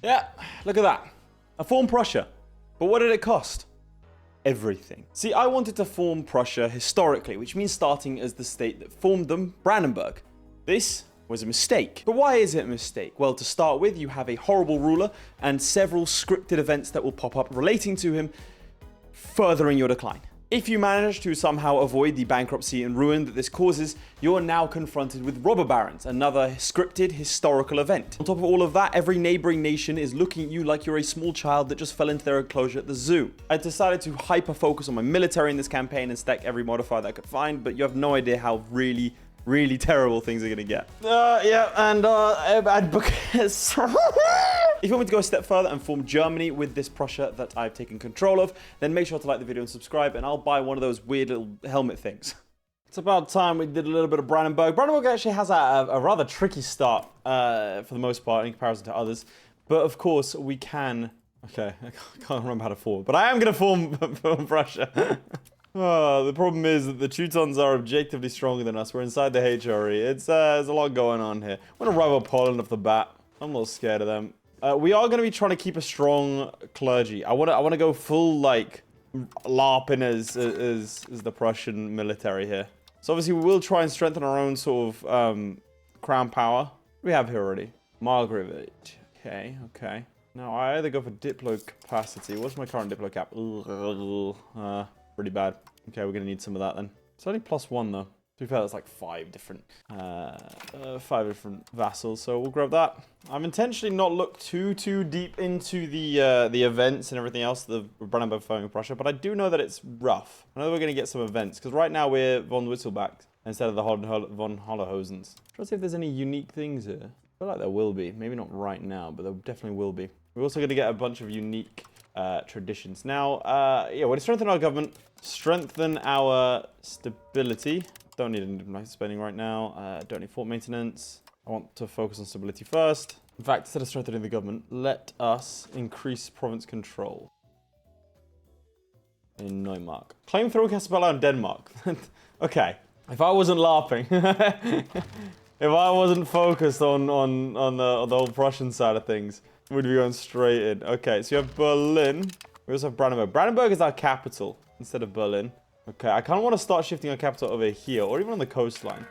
Yeah, look at that. I formed Prussia. But what did it cost? Everything. See, I wanted to form Prussia historically, which means starting as the state that formed them, Brandenburg. This was a mistake. But why is it a mistake? Well, to start with, you have a horrible ruler and several scripted events that will pop up relating to him, furthering your decline. If you manage to somehow avoid the bankruptcy and ruin that this causes, you're now confronted with robber barons, another scripted historical event. On top of all of that, every neighboring nation is looking at you like you're a small child that just fell into their enclosure at the zoo. I decided to hyper-focus on my military in this campaign and stack every modifier that I could find, but you have no idea how really terrible things are gonna get. If you want me to go a step further and form Germany with this Prussia that I've taken control of, then make sure to like the video and subscribe, and I'll buy one of those weird little helmet things. It's about time we did a little bit of Brandenburg. Brandenburg actually has a rather tricky start for the most part in comparison to others, but of course we can... Okay, I can't remember how to form, but I am gonna form Prussia. Oh, the problem is that the Teutons are objectively stronger than us. We're inside the HRE. There's a lot going on here. I'm gonna rival Poland off the bat. I'm not scared of them. We are gonna be trying to keep a strong clergy. I wanna go full like LARPing as the Prussian military here. So obviously we will try and strengthen our own sort of crown power. We have here already. Margaret. Okay. Now I either go for Diplo capacity. What's my current Diplo cap? Pretty bad. Okay, we're gonna need some of that then. It's only +1 though. To be fair, that's like 5 different vassals, so we'll grab that. I've intentionally not looked too deep into the events and everything else, the Brandenburg following Prussia, but I do know that it's rough. I know that we're gonna get some events, because right now we're von Whistlebacks instead of the von Hollerhosens. Try to see if there's any unique things here. I feel like there will be. Maybe not right now, but there definitely will be. We're also gonna get a bunch of unique traditions. Now, yeah, we're gonna strengthen our government, strengthen our stability. Don't need any spending right now. Don't need fort maintenance. I want to focus on stability first. In fact, instead of strengthening the government, let us increase province control in Neumark. Claim throwing Casabella and Denmark. Okay, if I wasn't LARPing, if I wasn't focused on the whole Prussian side of things, we'd be going straight in. Okay, so you have Berlin. We also have Brandenburg. Brandenburg is our capital instead of Berlin. Okay, I kind of want to start shifting our capital over here, or even on the coastline.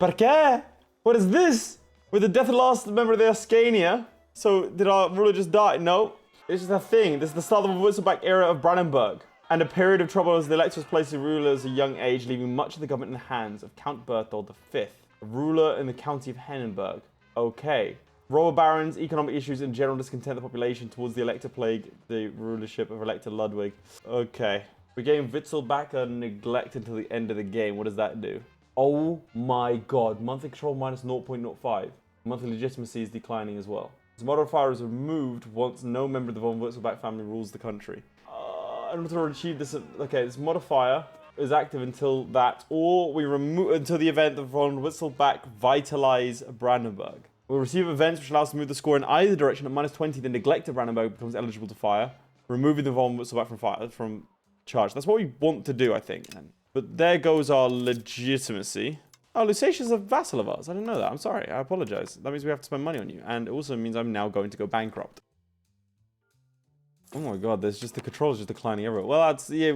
Perché? What is this? With the death of the last member of the Askanier? So, did our ruler just die? No. It's just a thing. This is the start of the Whistleblack era of Brandenburg. And a period of trouble as the elector was placed in ruler at a young age, leaving much of the government in the hands of Count Berthold V, a ruler in the county of Hennenberg. Okay. Robber barons, economic issues, and general discontent of the population towards the elector plague the rulership of Elector Ludwig. Okay. We gain Witzelback and neglect until the end of the game. What does that do? Oh my god. Monthly control minus 0.05. Monthly legitimacy is declining as well. This modifier is removed once no member of the von Witzelback family rules the country. In order to achieve this, okay, this modifier is active until that, or we remove until the event of von Witzelback vitalize Brandenburg. We'll receive events which allow us to move the score in either direction at -20, then neglect of Brandenburg becomes eligible to fire, removing the von Witzelback from charge. That's what we want to do, I think. But there goes our legitimacy. Oh, Lusatia's a vassal of ours. I didn't know that. I'm sorry. I apologize. That means we have to spend money on you. And it also means I'm now going to go bankrupt. Oh my god, there's just the controls just declining everywhere. Well, that's, yeah,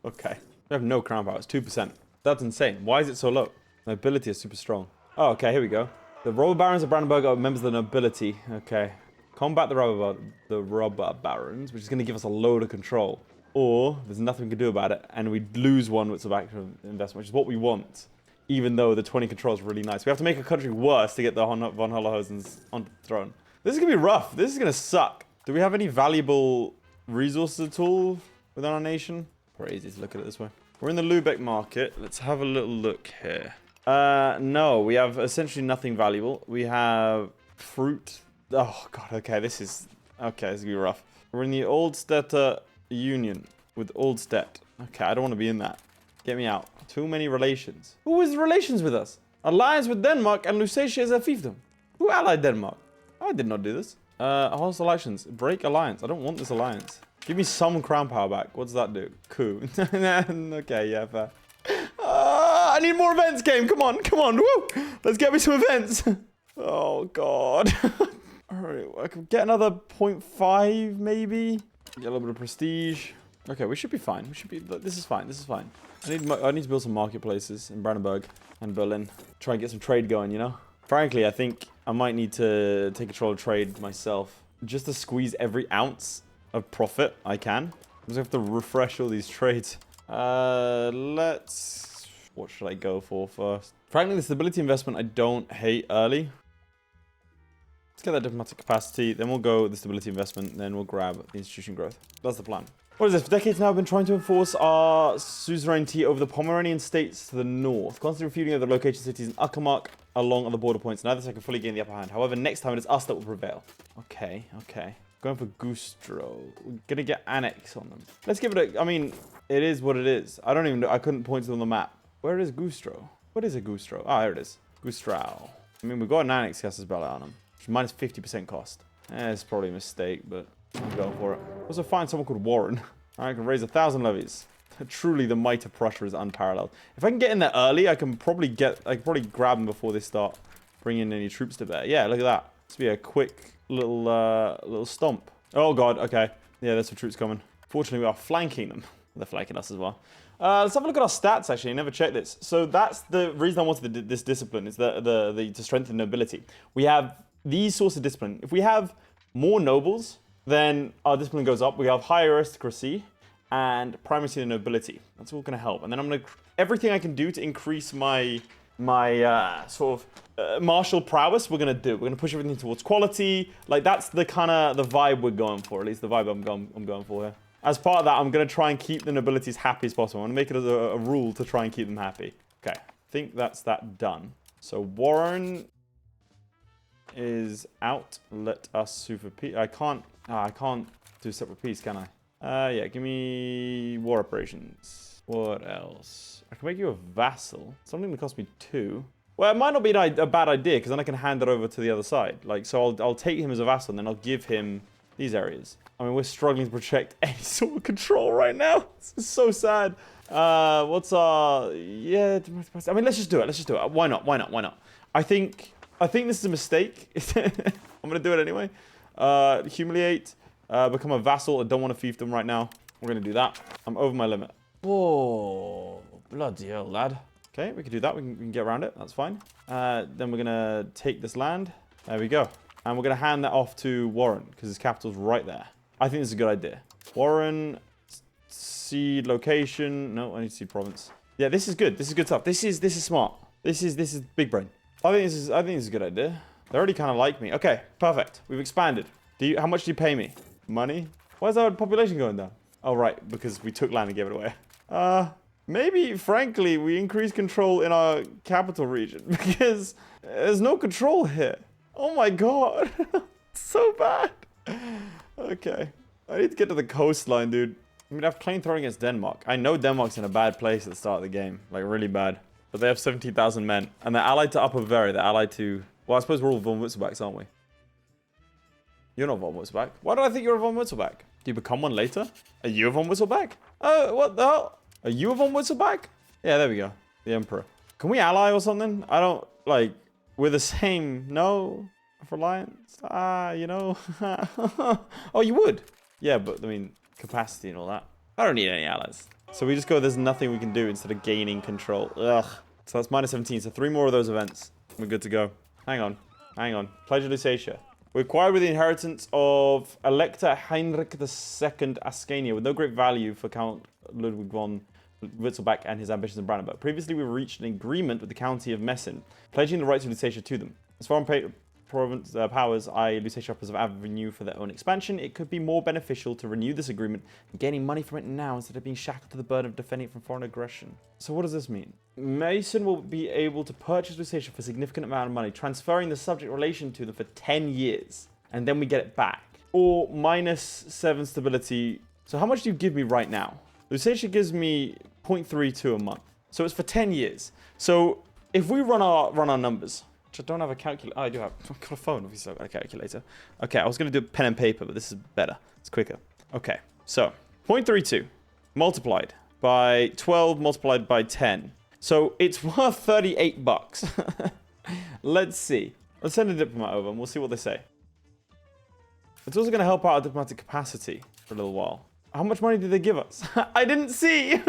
okay. We have no crown power. It's 2%. That's insane. Why is it so low? Nobility is super strong. Oh, okay, here we go. The robber barons of Brandenburg are members of the nobility. Okay. Combat the robber barons, which is going to give us a load of control. Or, there's nothing we can do about it, and we lose one with some active investment, which is what we want. Even though the 20 control is really nice. We have to make a country worse to get the von Hollerhosens on the throne. This is going to be rough. This is going to suck. Do we have any valuable resources at all within our nation? Pretty easy to look at it this way. We're in the Lübeck market. Let's have a little look here. No, we have essentially nothing valuable. We have fruit. Oh, God, okay, this is going to be rough. We're in the Oldstädter Union with Oldstedt. Okay, I don't want to be in that. Get me out. Too many relations. Who is relations with us? Alliance with Denmark and Lusatia is a fiefdom. Who allied Denmark? I did not do this. Host elections. Break alliance. I don't want this alliance. Give me some crown power back. What does that do? Coup. Okay, yeah, fair. I need more events, game. Come on. Woo! Let's get me some events. Oh, God. All right, I could get another 0.5, maybe. Get a little bit of prestige. Okay, we should be fine. We should be... This is fine. This is fine. I need to build some marketplaces in Brandenburg and Berlin. Try and get some trade going, you know? Frankly, I think I might need to take control of trade myself. Just to squeeze every ounce of profit I can. I just have to refresh all these trades. Let's... What should I go for first? Frankly, the stability investment I don't hate early. Let's get that diplomatic capacity, then we'll go the stability investment, then we'll grab the institution growth. That's the plan. What is this? For decades now, I've been trying to enforce our suzerainty over the Pomeranian states to the north, constantly refuting over the location cities in Uckermark along other border points. Now this I can fully gain the upper hand. However, next time it is us that will prevail. Okay, okay. Going for Gustro. We're gonna get annex on them. Let's give it a... I mean, it is what it is. I don't even know. I couldn't point to it on the map. Where is Gustro? What is a Gustro? Ah, there it is. Gustrow. I mean, we've got an annex Cassus Bella on them. Minus 50% cost. It's probably a mistake, but I'm going for it. Also find someone called Warren. I can raise 1,000 levies. Truly, the might of Prussia is unparalleled. If I can get in there early, I can probably grab them before they start bringing any troops to bear. Yeah, look at that. This will be a quick little stomp. Oh god, okay. Yeah, there's some troops coming. Fortunately, we are flanking them. They're flanking us as well. Let's have a look at our stats, actually. I never checked this. So that's the reason I wanted this discipline, is to strengthen nobility. We have these sorts of discipline. If we have more nobles, then our discipline goes up. We have higher aristocracy and primacy and nobility. That's all going to help. And then I'm going to... Everything I can do to increase my sort of martial prowess, we're going to do. We're going to push everything towards quality. Like, that's the kind of the vibe we're going for. At least the vibe I'm going for here. As part of that, I'm going to try and keep the nobility as happy as possible. I'm going to make it as a rule to try and keep them happy. Okay. I think that's that done. So Warren is out. Let us sue for peace. I can't do separate peace, can I? Yeah, give me war operations. What else? I can make you a vassal. Something that costs me 2. Well, it might not be a bad idea, because then I can hand it over to the other side. Like, so I'll take him as a vassal, and then I'll give him these areas. I mean, we're struggling to project any sort of control right now. This is so sad. What's our... Yeah, I mean, let's just do it. Let's just do it. Why not? Why not? Why not? I think this is a mistake. I'm going to do it anyway. Humiliate. Become a vassal. I don't want to fiefdom right now. We're going to do that. I'm over my limit. Whoa. Bloody hell, lad. Okay, we can do that. We can get around it. That's fine. Then we're going to take this land. There we go. And we're going to hand that off to Warren, because his capital's right there. I think this is a good idea. Warren, seed location. No, I need to see province. Yeah, this is good. This is good stuff. This is smart. This is big brain. I think this is a good idea. They already kind of like me. Okay, perfect. We've expanded. How much do you pay me? Money? Why is our population going down? Oh, right, because we took land and gave it away. Maybe, frankly, we increase control in our capital region, because there's no control here. Oh my god. So bad. Okay. I need to get to the coastline, dude. I mean, I have claim throwing against Denmark. I know Denmark's in a bad place at the start of the game. Like, really bad. But they have 17,000 men. And they're allied to Upper Bavaria. They're allied to... Well, I suppose we're all von Wurzelbachs, aren't we? You're not von Wurzelbach. Why do I think you're a von Wurzelbach? Do you become one later? Are you a von Wurzelbach? Oh, what the hell? Are you a von Wurzelbach? Yeah, there we go. The Emperor. Can we ally or something? I don't... Like... We're the same. No. For alliance. You know. Oh, you would. Yeah, but I mean, capacity and all that. I don't need any allies. So we just go, there's nothing we can do instead of gaining control. Ugh. So that's minus 17. So 3 more of those events. We're good to go. Hang on. Hang on. Pledge of Lusatia. We're acquired with the inheritance of Elector Heinrich II Askanier with no great value for Count Ludwig von Wurzelbach and his ambitions in Brandenburg. Previously, we reached an agreement with the county of Meissen, pledging the rights of Lusatia to them. As foreign province powers eye Lusatia up as an avenue for their own expansion, it could be more beneficial to renew this agreement and gaining money from it now instead of being shackled to the burden of defending it from foreign aggression. So what does this mean? Meissen will be able to purchase Lusatia for a significant amount of money, transferring the subject relation to them for 10 years, and then we get it back. Or minus 7 stability. So how much do you give me right now? Lusatia gives me 0.32 a month. So it's for 10 years. So if we run our numbers, which I don't have a calculator. Oh, I do have. I've got a phone, obviously. I've got a calculator. Okay, I was going to do pen and paper, but this is better. It's quicker. Okay, so 0.32 multiplied by 12 multiplied by 10. So it's worth 38 bucks. Let's see. Let's send a diplomat over and we'll see what they say. It's also going to help out our diplomatic capacity for a little while. How much money did they give us? I didn't see.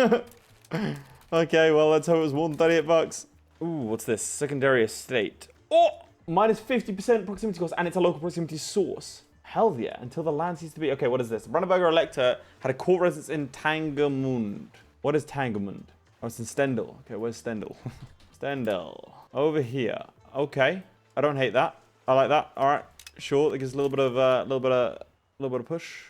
Okay, well, let's hope it was more than 38 bucks. Ooh, what's this? Secondary estate. Oh, minus 50% proximity cost, and it's a local proximity source. Hell yeah, until the land seems to be... Okay, what is this? Brandenburger Elector had a court residence in Tangermund. What is Tangermund? Oh, it's in Stendal. Okay, where's Stendal? Stendal. Over here. Okay, I don't hate that. I like that. All right, sure. It gives a little bit of push.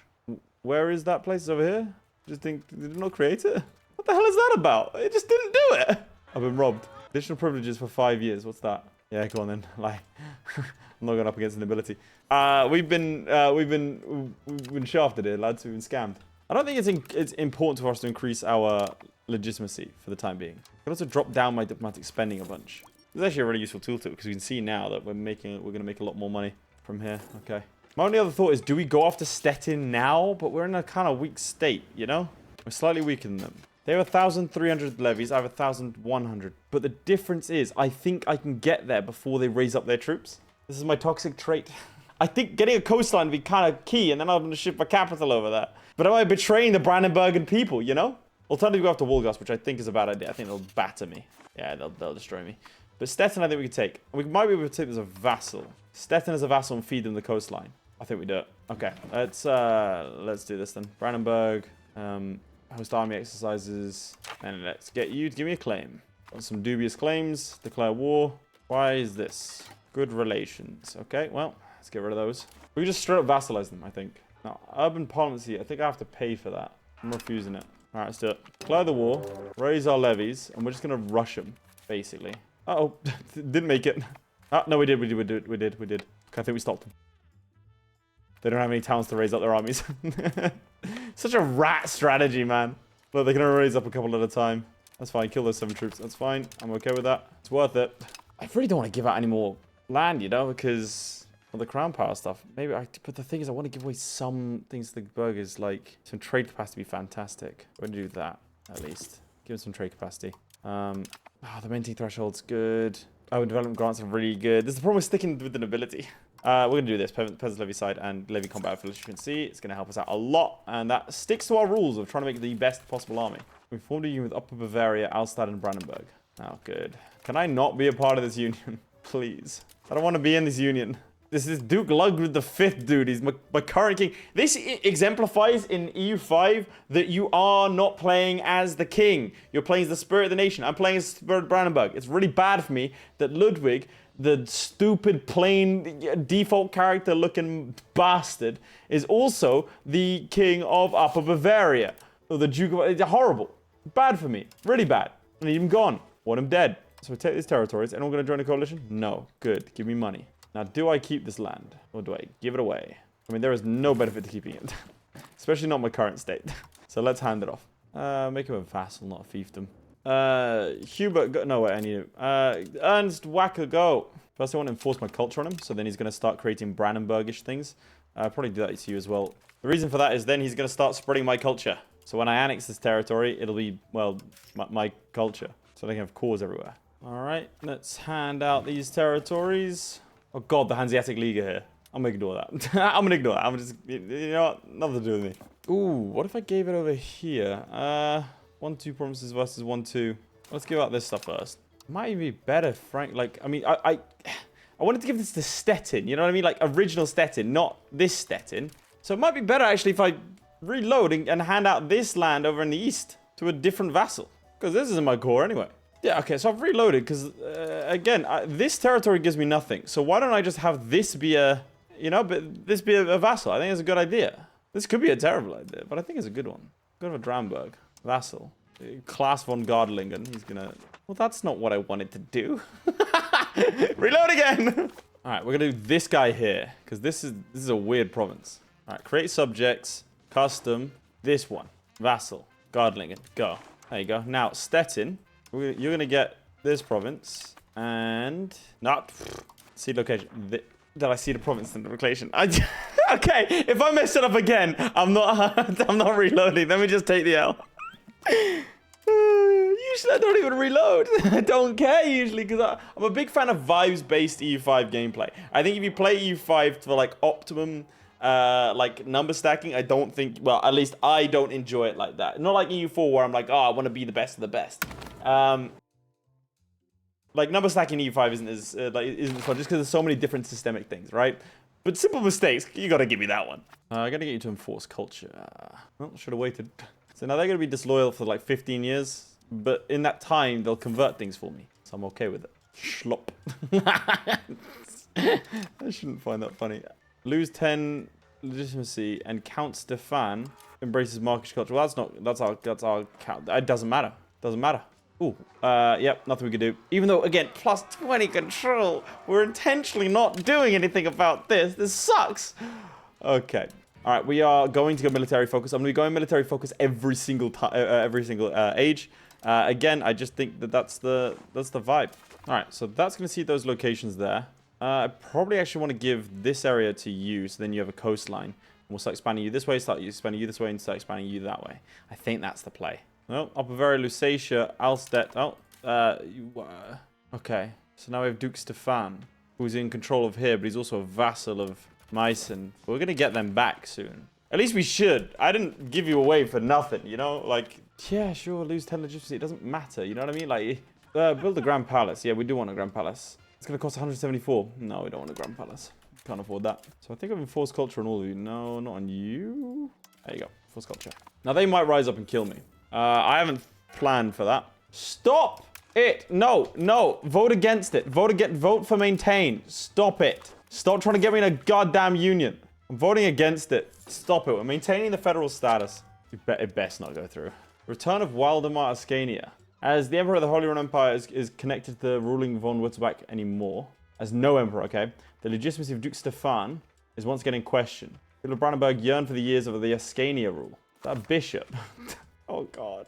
Where is that place? Over here? Just think, did it not create it? What the hell is that about? It just didn't do it. I've been robbed. Additional privileges for 5 years. What's that? Yeah, go on then. Like, I'm not going up against an ability. We've been shafted here, lads. We've been scammed. I don't think it's important for us to increase our legitimacy for the time being. I can also drop down my diplomatic spending a bunch. It's actually a really useful tool because we can see now that we're going to make a lot more money from here. Okay. My only other thought is, do we go after Stettin now? But we're in a kind of weak state, you know? We're slightly weaker than them. They have 1,300 levies. I have 1,100. But the difference is, I think I can get there before they raise up their troops. This is my toxic trait. I think getting a coastline would be kind of key, and then I'm going to ship my capital over there. But am I betraying the Brandenburg people, you know? Alternatively, go after Wolgast, which I think is a bad idea. I think they'll batter me. Yeah, they'll destroy me. But Stettin, I think we could take. We might be able to take this as a vassal. Stettin as a vassal and feed them the coastline. I think we do it. Okay, let's do this then. Brandenburg, host army exercises, and let's get you to give me a claim. Got some dubious claims. Declare war. Why is this? Good relations. Okay, well, let's get rid of those. We can just straight up vassalize them, I think. Now, urban parliamancy, I think I have to pay for that. I'm refusing it. All right, let's do it. Declare the war, raise our levies, and we're just going to rush them, basically. Uh-oh, didn't make it. Ah, no, we did. Okay, I think we stopped them. They don't have any towns to raise up their armies. Such a rat strategy, man. But they can only raise up a couple at a time. That's fine. Kill those 7 troops. That's fine. I'm okay with that. It's worth it. I really don't want to give out any more land, you know, because of the crown power stuff. Maybe but the thing is, I want to give away some things to the burghers, like some trade capacity would be fantastic. We're going to do that, at least. Give them some trade capacity. The minting threshold's good. Oh, development grants are really good. This is the problem with sticking with the nobility. We're going to do this. Peasants levy side and levy combat affiliates. You can see it's going to help us out a lot. And that sticks to our rules of trying to make the best possible army. We formed a union with Upper Bavaria, Alstad, and Brandenburg. Oh, good. Can I not be a part of this union? Please. I don't want to be in this union. This is Duke Ludwig the Fifth, dude. He's my current king. This exemplifies in EU5 that you are not playing as the king. You're playing as the spirit of the nation. I'm playing as Spirit of Brandenburg. It's really bad for me that Ludwig, the stupid, plain, default character looking bastard, is also the king of Upper Bavaria. Or the Duke of... It's horrible. Bad for me. Really bad. I need him gone. Want him dead. So we take these territories. Anyone going to join a coalition? No. Good. Give me money. Now, do I keep this land? Or do I give it away? I mean, there is no benefit to keeping it. Especially not my current state. So let's hand it off. Make him a vassal, not a fiefdom. Hubert, go, no, wait, I need him. Ernst Wacker, go. First, I want to enforce my culture on him. So then he's going to start creating Brandenburgish things. I'll probably do that to you as well. The reason for that is then he's going to start spreading my culture. So when I annex this territory, it'll be, well, my culture. So they can have cores everywhere. All right, let's hand out these territories. Oh god, the Hanseatic League are here. I'm gonna ignore that. I'm gonna ignore that. I'm just, you know what? Nothing to do with me. Ooh, what if I gave it over here? 1-2 provinces versus 1-2. Let's give out this stuff first. Might even be better, Frank. Like, I mean, I wanted to give this to Stettin. You know what I mean? Like original Stettin, not this Stettin. So it might be better actually if I reload and hand out this land over in the east to a different vassal, because this isn't my core anyway. Yeah, okay, so I've reloaded because, again, this territory gives me nothing. So why don't I just have this be a, but this be a vassal? I think it's a good idea. This could be a terrible idea, but I think it's a good one. Go to Dramberg. Vassal. Class von Gardlingen. He's gonna... Well, that's not what I wanted to do. Reload again! Alright, we're gonna do this guy here, because this is a weird province. Alright, create subjects, custom, this one. Vassal. Gardlingen. Go. There you go. Now, Stettin... You're going to get this province and not seed location. Did I see the province in the location? Okay, if I mess it up again, I'm not reloading. Let me just take the L. Usually I don't even reload. I don't care usually because I'm a big fan of vibes-based EU5 gameplay. I think if you play EU5 for like optimum like number stacking, I don't think, well, at least I don't enjoy it like that. Not like EU4 where I'm like, oh, I want to be the best of the best. Like number stacking EU5 isn't as fun just because there's so many different systemic things, right? But simple mistakes, you gotta give me that one. I gotta get you to enforce culture. Well, should have waited. So now they're gonna be disloyal for like 15 years, but in that time they'll convert things for me, so I'm okay with it. Schlop. I shouldn't find that funny. Lose 10 legitimacy and Count Stefan embraces markish culture. Well, that's our count. It doesn't matter. Doesn't matter. Ooh, yep, nothing we can do. Even though, again, plus 20 control, we're intentionally not doing anything about this. This sucks. Okay. All right, we are going to go military focus. I'm going to be going military focus every single age. Again, I just think that that's the vibe. All right, so that's going to see those locations there. I probably actually want to give this area to you, so then you have a coastline. We'll start expanding you this way, start expanding you this way, and start expanding you that way. I think that's the play. No, Upper Bavaria, Lusatia, Alstedt. Oh, okay. So now we have Duke Stefan, who's in control of here, but he's also a vassal of Meissen. We're going to get them back soon. At least we should. I didn't give you away for nothing, you know? Like, yeah, sure, lose 10 legitimacy. It doesn't matter, you know what I mean? Like, build a Grand Palace. Yeah, we do want a Grand Palace. It's going to cost 174. No, we don't want a Grand Palace. Can't afford that. So I think I've enforced culture on all of you. No, not on you. There you go. Force culture. Now, they might rise up and kill me. I haven't planned for that. Stop it. No, no. Vote against it. Vote for maintain. Stop it. Stop trying to get me in a goddamn union. I'm voting against it. Stop it. We're maintaining the federal status. It best not go through. Return of Waldemar Askanier. As the Emperor of the Holy Roman Empire is connected to the ruling von Württemberg anymore. As no emperor, okay? The legitimacy of Duke Stefan is once again in question. People of Brandenburg yearn for the years of the Askanier rule. That bishop. Oh, God.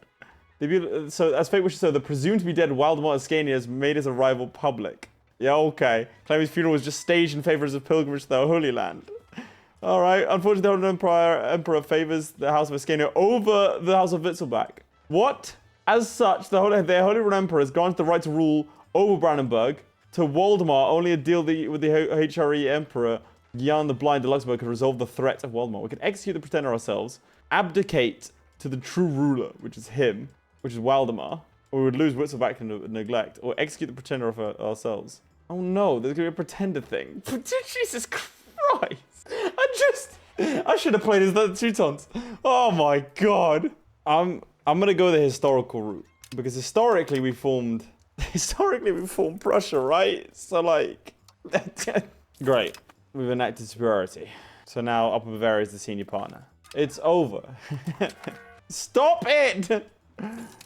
So, as fate wishes, so the presumed to be dead Waldemar Askanier has made his arrival public. Yeah, okay. Claiming his funeral was just staged in favor of his pilgrimage to the Holy Land. All right. Unfortunately, the Holy Emperor favors the House of Askanier over the House of Wittelsbach. What? As such, the Holy Roman Emperor has granted the right to rule over Brandenburg to Waldemar. Only a deal with the HRE Emperor, Jan the Blind of Luxembourg, could resolve the threat of Waldemar. We can execute the pretender ourselves, abdicate to the true ruler, which is him, which is Waldemar, or we would lose Wittelsbach to neglect, or execute the pretender of ourselves. Oh no, there's gonna be a pretender thing. Jesus Christ! I should have played as the Teutons. Oh my God! I'm gonna go the historical route because historically we formed Prussia, right? So like, great. We've enacted superiority. So now Upper Bavaria is the senior partner. It's over. Stop it!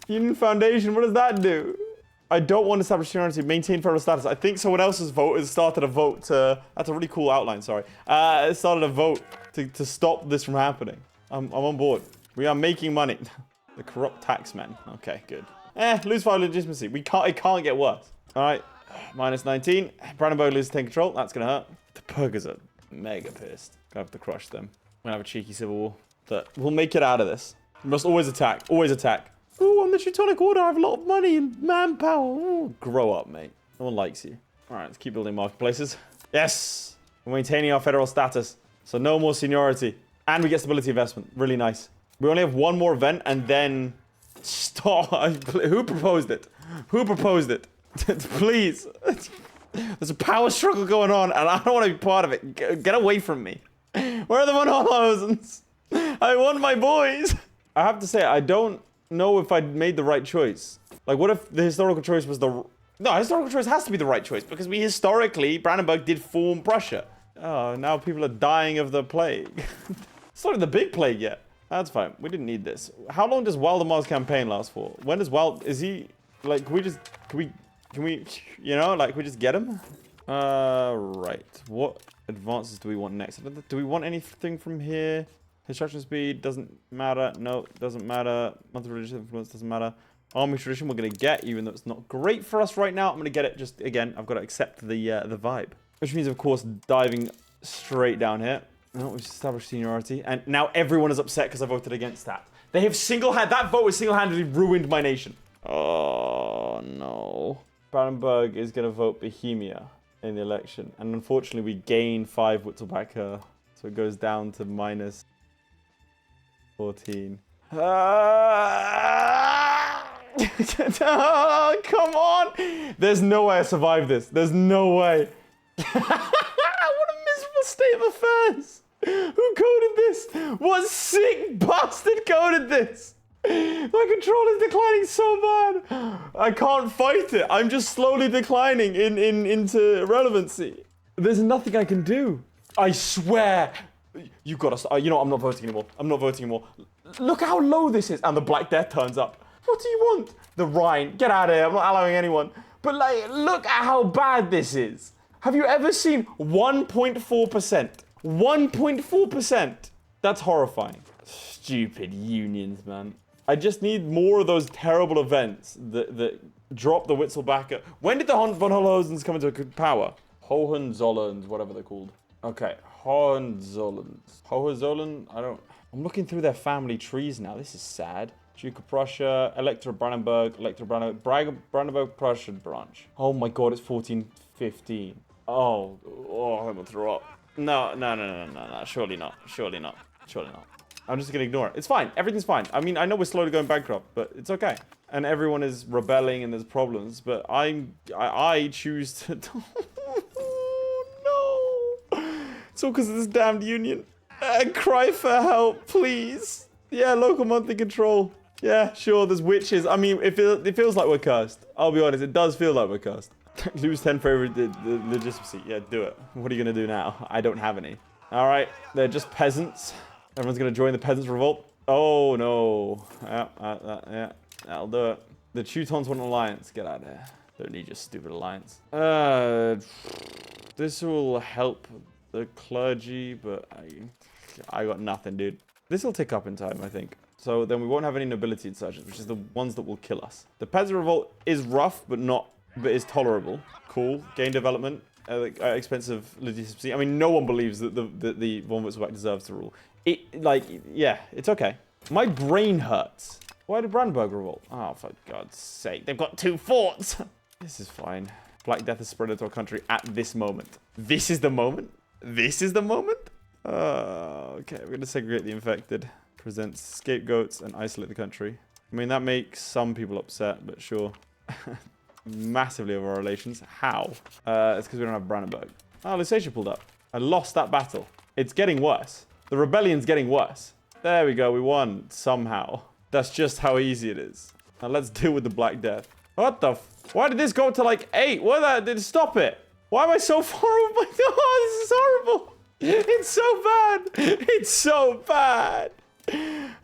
Union Foundation, what does that do? I don't want to establish seniority, maintain federal status. I think someone else has started a vote to... That's a really cool outline, sorry. It started a vote to stop this from happening. I'm on board. We are making money. The corrupt taxmen. Okay, good. Lose 5 legitimacy. It can't get worse. All right, minus 19. Brandenburg loses 10 control. That's going to hurt. The burgers are mega pissed. Gonna have to crush them. We're gonna have a cheeky civil war. But we'll make it out of this. We must always attack. Always attack. Ooh, I'm the Teutonic Order. I have a lot of money and manpower. Ooh, grow up, mate. No one likes you. All right, let's keep building marketplaces. Yes! We're maintaining our federal status. So no more seniority. And we get stability investment. Really nice. We only have one more event and then... Stop. Who proposed it? Who proposed it? Please. There's a power struggle going on and I don't want to be part of it. Get away from me. Where are the Van Holhausen's? I want my boys. I have to say, I don't know if I made the right choice. Like, what if the historical choice was the... No, historical choice has to be the right choice because we historically, Brandenburg did form Prussia. Oh, now people are dying of the plague. It's not the big plague yet. That's fine. We didn't need this. How long does Waldemar's campaign last for? When does is he... Like, can we, you know, like, we just get him? Right. What advances do we want next? Do we want anything from here? Construction speed doesn't matter. No, doesn't matter. Monthly religious influence doesn't matter. Army tradition we're going to get, even though it's not great for us right now. I'm going to get it just, again, I've got to accept the vibe. Which means, of course, diving straight down here. Oh, we've established seniority. And now everyone is upset because I voted against that. They have that vote has single-handedly ruined my nation. Oh, no. Brandenburg is going to vote Bohemia in the election. And unfortunately, we gain 5 Witzelbacher. So it goes down to minus 14. Oh, come on. There's no way I survive this. There's no way. What a miserable state of affairs. Who coded this? What sick bastard coded this? My control is declining so bad. I can't fight it. I'm just slowly declining into irrelevancy. There's nothing I can do. I swear. You gotta stop. You know what? I'm not voting anymore. I'm not voting anymore. Look how low this is. And the Black Death turns up. What do you want? The Rhine. Get out of here. I'm not allowing anyone. But like, look at how bad this is. Have you ever seen 1.4%? 1.4%. That's horrifying. Stupid unions, man. I just need more of those terrible events that drop the Witzelbacher. When did the von Hohenzollern's come into power? Hohenzollerns, whatever they're called. Okay, Hohenzollerns. Hohenzollern, I'm looking through their family trees now. This is sad. Duke of Prussia, Elector of Brandenburg, Brandenburg, Prussian branch. Oh my god, it's 1415. Oh, I'm gonna throw up. No, surely not. I'm just gonna ignore it. It's fine, everything's fine. I mean, I know we're slowly going bankrupt, but it's okay. And everyone is rebelling and there's problems, but I choose to... Oh, no. It's all because of this damned union. Cry for help, please. Yeah, local monthly control. Yeah, sure, there's witches. I mean, it feels like we're cursed. I'll be honest, it does feel like we're cursed. Lose 10 for the legitimacy. Yeah, do it. What are you going to do now? I don't have any. All right, they're just peasants. Everyone's going to join the peasants' revolt. Oh, no. Yeah, that'll do it. The Teutons want an alliance. Get out of there. Don't need your stupid alliance. This will help the clergy, but I got nothing, dude. This will tick up in time, I think. So then we won't have any nobility insurgents, which is the ones that will kill us. The peasant revolt is rough, but is tolerable. Cool. Gain development. Expensive legitimacy. I mean, no one believes that the von Witzbach deserves to rule. Yeah, it's okay. My brain hurts. Why did Brandenburg revolt? Oh, for God's sake. They've got 2 forts. This is fine. Black Death has spread into our country at this moment. This is the moment? This is the moment? Okay, we're going to segregate the infected. Present scapegoats and isolate the country. I mean, that makes some people upset, but sure. Massively over our relations. How? It's because we don't have Brandenburg. Oh, Lusatia pulled up. I lost that battle. It's getting worse. The rebellion's getting worse. There we go. We won somehow. That's just how easy it is. Now let's deal with the Black Death. What the why did this go to like 8? What did it stop it? Why am I so far over? Oh, this is horrible. It's so bad. It's so bad.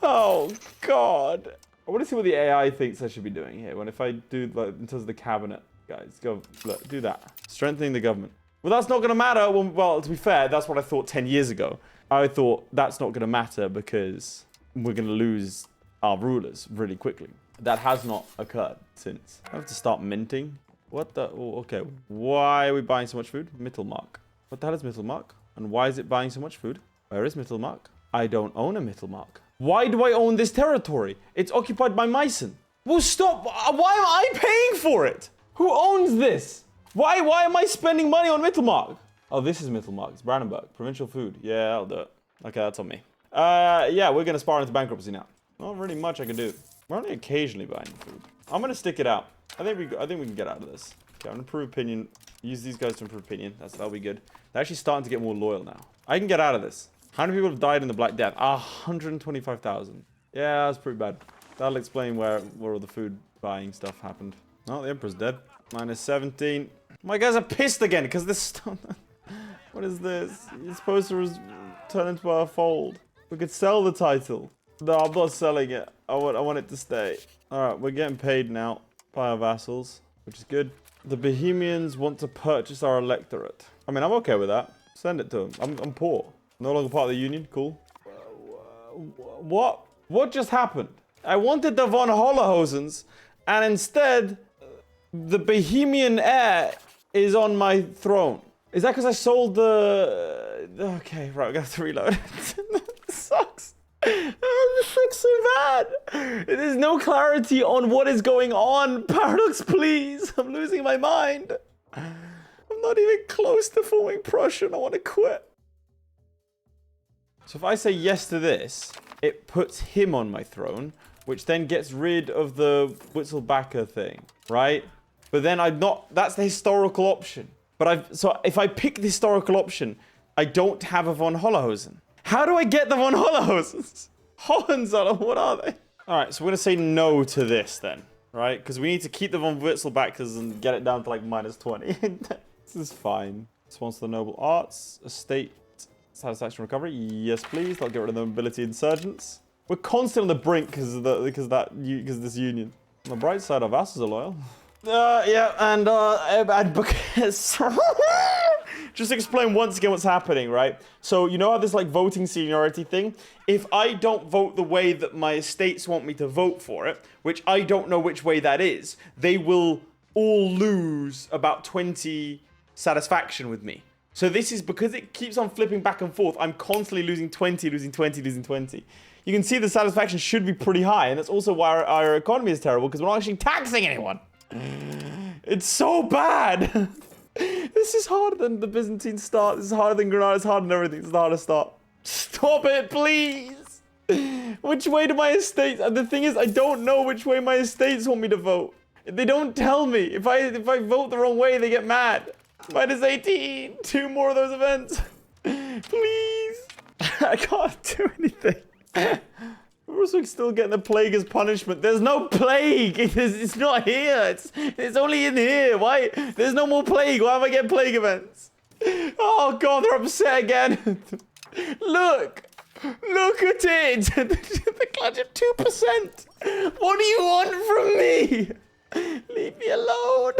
Oh, God. I want to see what the AI thinks I should be doing here. If I do, like, in terms of the cabinet, guys, go, look, do that. Strengthening the government. Well, that's not going to matter. Well, to be fair, that's what I thought 10 years ago. I thought that's not going to matter because we're going to lose our rulers really quickly. That has not occurred since. I have to start minting. What the? Oh, okay. Why are we buying so much food? Mittelmark. What the hell is Mittelmark? And why is it buying so much food? Where is Mittelmark? I don't own a Mittelmark. Why do I own this territory? It's occupied by Meissen. Well, stop. Why am I paying for it? Who owns this? Why am I spending money on Mittelmark? Oh, this is Mittelmark. It's Brandenburg. Provincial food. Yeah, I'll do it. Okay, that's on me. Yeah, we're going to spar into bankruptcy now. Not really much I can do. We're only occasionally buying food. I'm going to stick it out. I think we can get out of this. Okay, I'm going to improve opinion. Use these guys to improve opinion. That'll be good. They're actually starting to get more loyal now. I can get out of this. How many people have died in the Black Death? 125,000. Yeah, that's pretty bad. That'll explain where all the food buying stuff happened. Oh, the Emperor's dead. Minus 17. My guys are pissed again because this stuff. What is this? You're supposed to turn into our fold. We could sell the title. No, I'm not selling it. I want it to stay. Alright, we're getting paid now by our vassals, which is good. The Bohemians want to purchase our electorate. I mean, I'm okay with that. Send it to them. I'm poor. No longer part of the union. Cool. What? What just happened? I wanted the von Hohenzollern's, and instead, the Bohemian heir is on my throne. Is that because I sold the... Okay, right, I got to reload. This sucks. Oh, this so bad. There's no clarity on what is going on. Paradox, please. I'm losing my mind. I'm not even close to forming Prussia and I want to quit. So if I say yes to this, it puts him on my throne, which then gets rid of the Witzelbacher thing, right? But then that's the historical option. But so if I pick the historical option, I don't have a von Hollerhosen. How do I get the von Hollerhosens? Hohenzollern, what are they? All right, so we're gonna say no to this then, right? Because we need to keep the von Witzelbachers and get it down to like -20. This is fine. Sponsor the noble arts, estate, satisfaction recovery. Yes, please. That'll get rid of the mobility insurgents. We're constantly on the brink because of this union. On the bright side, our vassals are loyal. Yeah, and just explain once again what's happening, right? So you know how this like voting seniority thing? If I don't vote the way that my estates want me to vote for it, which I don't know which way that is, they will all lose about 20 satisfaction with me. So this is because it keeps on flipping back and forth. I'm constantly losing 20, losing 20, losing 20. You can see the satisfaction should be pretty high, and that's also why our economy is terrible, because we're not actually taxing anyone. It's so bad. This is harder than the Byzantine start. This is harder than Granada. It's harder than everything. It's the hardest start. Stop it, please. Which way do my estates? And the thing is, I don't know which way my estates want me to vote. They don't tell me. If I vote the wrong way, they get mad. -18. 2 more of those events. Please. I can't do anything. We're also still getting the plague as punishment. There's no plague. It's not here. It's only in here. Why? There's no more plague. Why am I getting plague events? Oh god, they're upset again. Look at it. The clutch of 2%. What do you want from me? Leave me alone.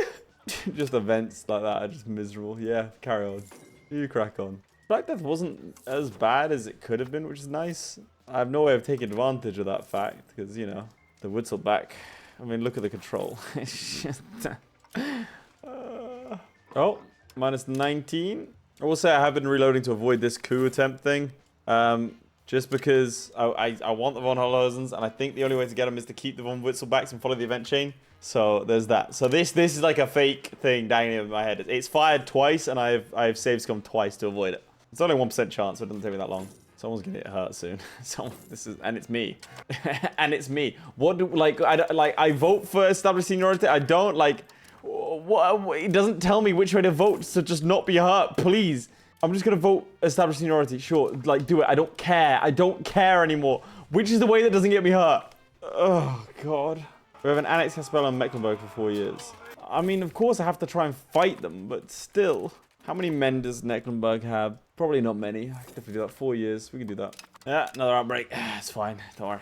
Just events like that are just miserable. Yeah, carry on. You crack on. Black Death wasn't as bad as it could have been, which is nice. I have no way of taking advantage of that fact, because, you know, the Witzelback. I mean, look at the control. It's just... oh, -19. I will say I have been reloading to avoid this coup attempt thing. Just because I want the von Hollerhosens, and I think the only way to get them is to keep the von Witzelbacks and follow the event chain. So there's that. So this is like a fake thing dangling over my head. It's fired twice, and I've saved scum twice to avoid it. It's only 1% chance, so it doesn't take me that long. Someone's gonna get hurt soon. And it's me. And it's me. What do I vote for established seniority? I don't what it doesn't tell me which way to vote to just not be hurt, please. I'm just gonna vote established seniority. Sure, like do it. I don't care. I don't care anymore. Which is the way that doesn't get me hurt? Oh god. We have an annex spell on Mecklenburg for 4 years. I mean, of course I have to try and fight them, but still. How many men does Mecklenburg have? Probably not many. I can definitely do that. 4 years. We can do that. Yeah, another outbreak. It's fine. Don't worry.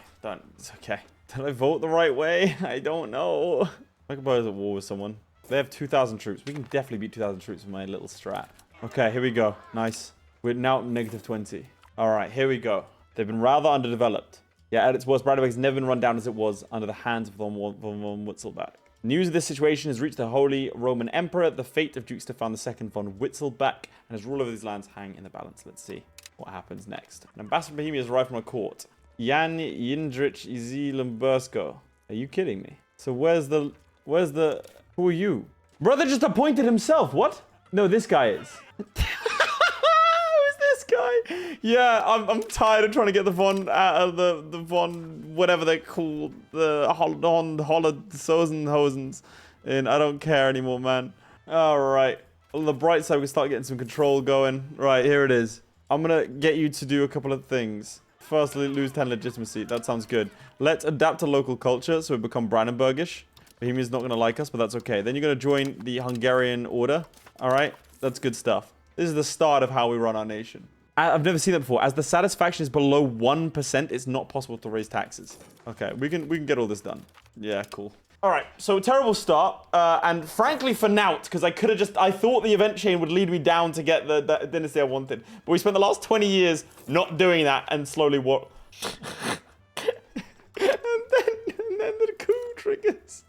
It's okay. Did I vote the right way? I don't know. Mecklenburg is at war with someone. They have 2,000 troops. We can definitely beat 2,000 troops with my little strat. Okay, here we go. Nice. We're now -20. All right, here we go. They've been rather underdeveloped. Yeah, at its worst, Brandenburg has never been run down as it was under the hands of von Witzelbach. News of this situation has reached the Holy Roman Emperor. The fate of Duke Stefan II von Witzelbach and his rule over these lands hang in the balance. Let's see what happens next. An ambassador from Bohemia has arrived from a court. Jan Jindrich Izilimbersko. Are you kidding me? So where's the... Who are you? Brother just appointed himself. What? No, this guy is. Guy. Yeah, I'm tired of trying to get the von out of the von whatever they're called, the Hollerhosens in. I don't care anymore, man. All right, on the bright side, we can start getting some control going. Right, here it is. I'm gonna get you to do a couple of things. Firstly, lose 10 legitimacy. That sounds good. Let's adapt to local culture so we become Brandenburgish. Bohemia's not gonna like us, but that's okay. Then you're gonna join the Hungarian order. All right, that's good stuff. This is the start of how we run our nation. I've never seen that before. As the satisfaction is below 1%, it's not possible to raise taxes. Okay, we can get all this done. Yeah, cool. All right, so terrible start. And frankly, for Naut, because I thought the event chain would lead me down to get the dynasty I wanted. But we spent the last 20 years not doing that and slowly what? and then the coup triggers.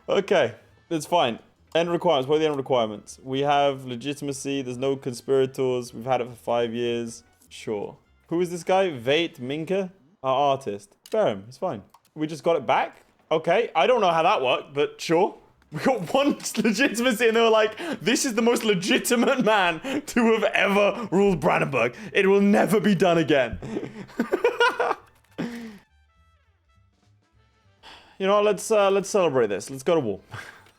Okay, it's fine. End requirements. What are the end requirements? We have legitimacy. There's no conspirators. We've had it for 5 years. Sure. Who is this guy? Veit Minke? our artist. Spare him. It's fine. We just got it back? Okay. I don't know how that worked, but sure. We got one legitimacy and they were like, this is the most legitimate man to have ever ruled Brandenburg. It will never be done again. You know what, let's celebrate this. Let's go to war.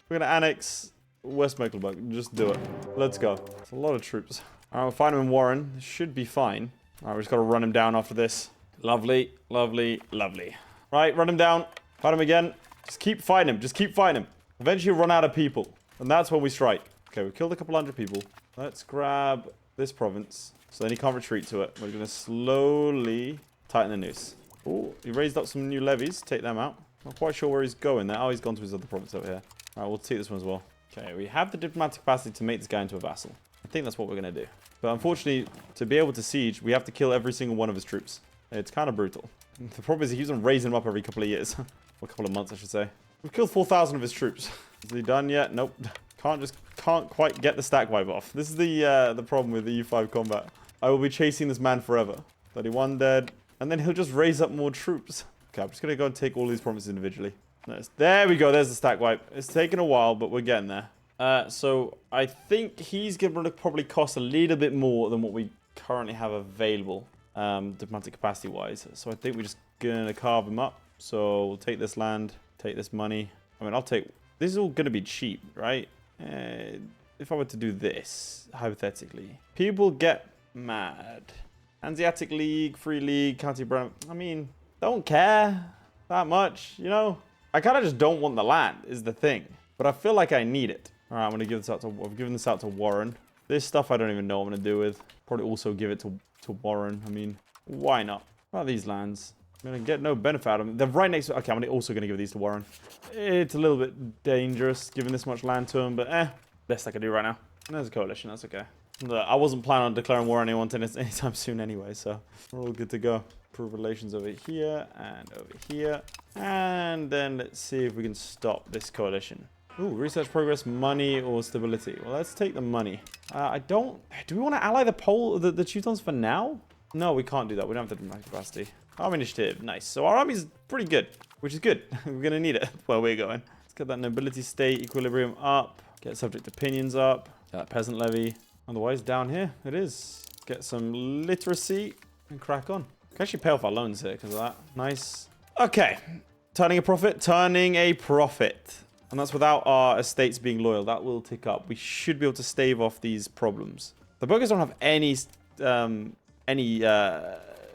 We're gonna annex West Mecklenburg. Just do it. Let's go. It's a lot of troops. Alright, we'll find him in Warren. This should be fine. Alright, we just gotta run him down after this. Lovely, lovely, lovely. Right, run him down. Fight him again. Just keep fighting him. Just keep fighting him. Eventually run out of people. And that's when we strike. Okay, we've killed a couple hundred people. Let's grab this province. So then he can't retreat to it. We're gonna slowly tighten the noose. Oh, he raised up some new levies. Take them out. Not quite sure where he's going there. Oh, he's gone to his other province over here. Alright, we'll take this one as well. Okay, we have the diplomatic capacity to make this guy into a vassal. I think that's what we're going to do. But unfortunately, to be able to siege, we have to kill every single one of his troops. It's kind of brutal. The problem is he keeps on raising them up every couple of years. Or a couple of months, I should say. We've killed 4,000 of his troops. Is he done yet? Nope. Can't quite get the stack wipe off. This is the problem with the EU5 combat. I will be chasing this man forever. 31 dead. And then he'll just raise up more troops. Okay, I'm just going to go and take all these provinces individually. There we go. There's the stack wipe. It's taken a while, but we're getting there. So I think he's going to probably cost a little bit more than what we currently have available, diplomatic capacity wise. So I think we're just going to carve him up. So we'll take this land, take this money. I mean, this is all going to be cheap, right? If I were to do this, hypothetically, people get mad. Hanseatic League, Free League, County Brown. I mean, don't care that much, you know? I kind of just don't want the land, is the thing. But I feel like I need it. All right, I'm going to give this out to... I've given this out to Warren. This stuff I don't even know what I'm going to do with. Probably also give it to Warren. I mean, why not? What about these lands? I'm going to get no benefit out of them. They're right next to... Okay, I'm also going to give these to Warren. It's a little bit dangerous giving this much land to him, but best I can do right now. There's a coalition, that's okay. I wasn't planning on declaring war on anyone anytime soon anyway, so we're all good to go. Improve relations over here and over here. And then let's see if we can stop this coalition. Ooh, research progress, money, or stability. Well, let's take the money. Do we want to ally the Teutons for now? No, we can't do that. We don't have the diplomatic capacity. Army initiative, nice. So our army's pretty good, which is good. We're going to need it where we're going. Let's get that nobility state equilibrium up. Get subject opinions up. Get that peasant levy. Otherwise, down here, it is. Get some literacy and crack on. We can actually pay off our loans here because of that. Nice. Okay. Turning a profit. Turning a profit. And that's without our estates being loyal. That will tick up. We should be able to stave off these problems. The burghers don't have any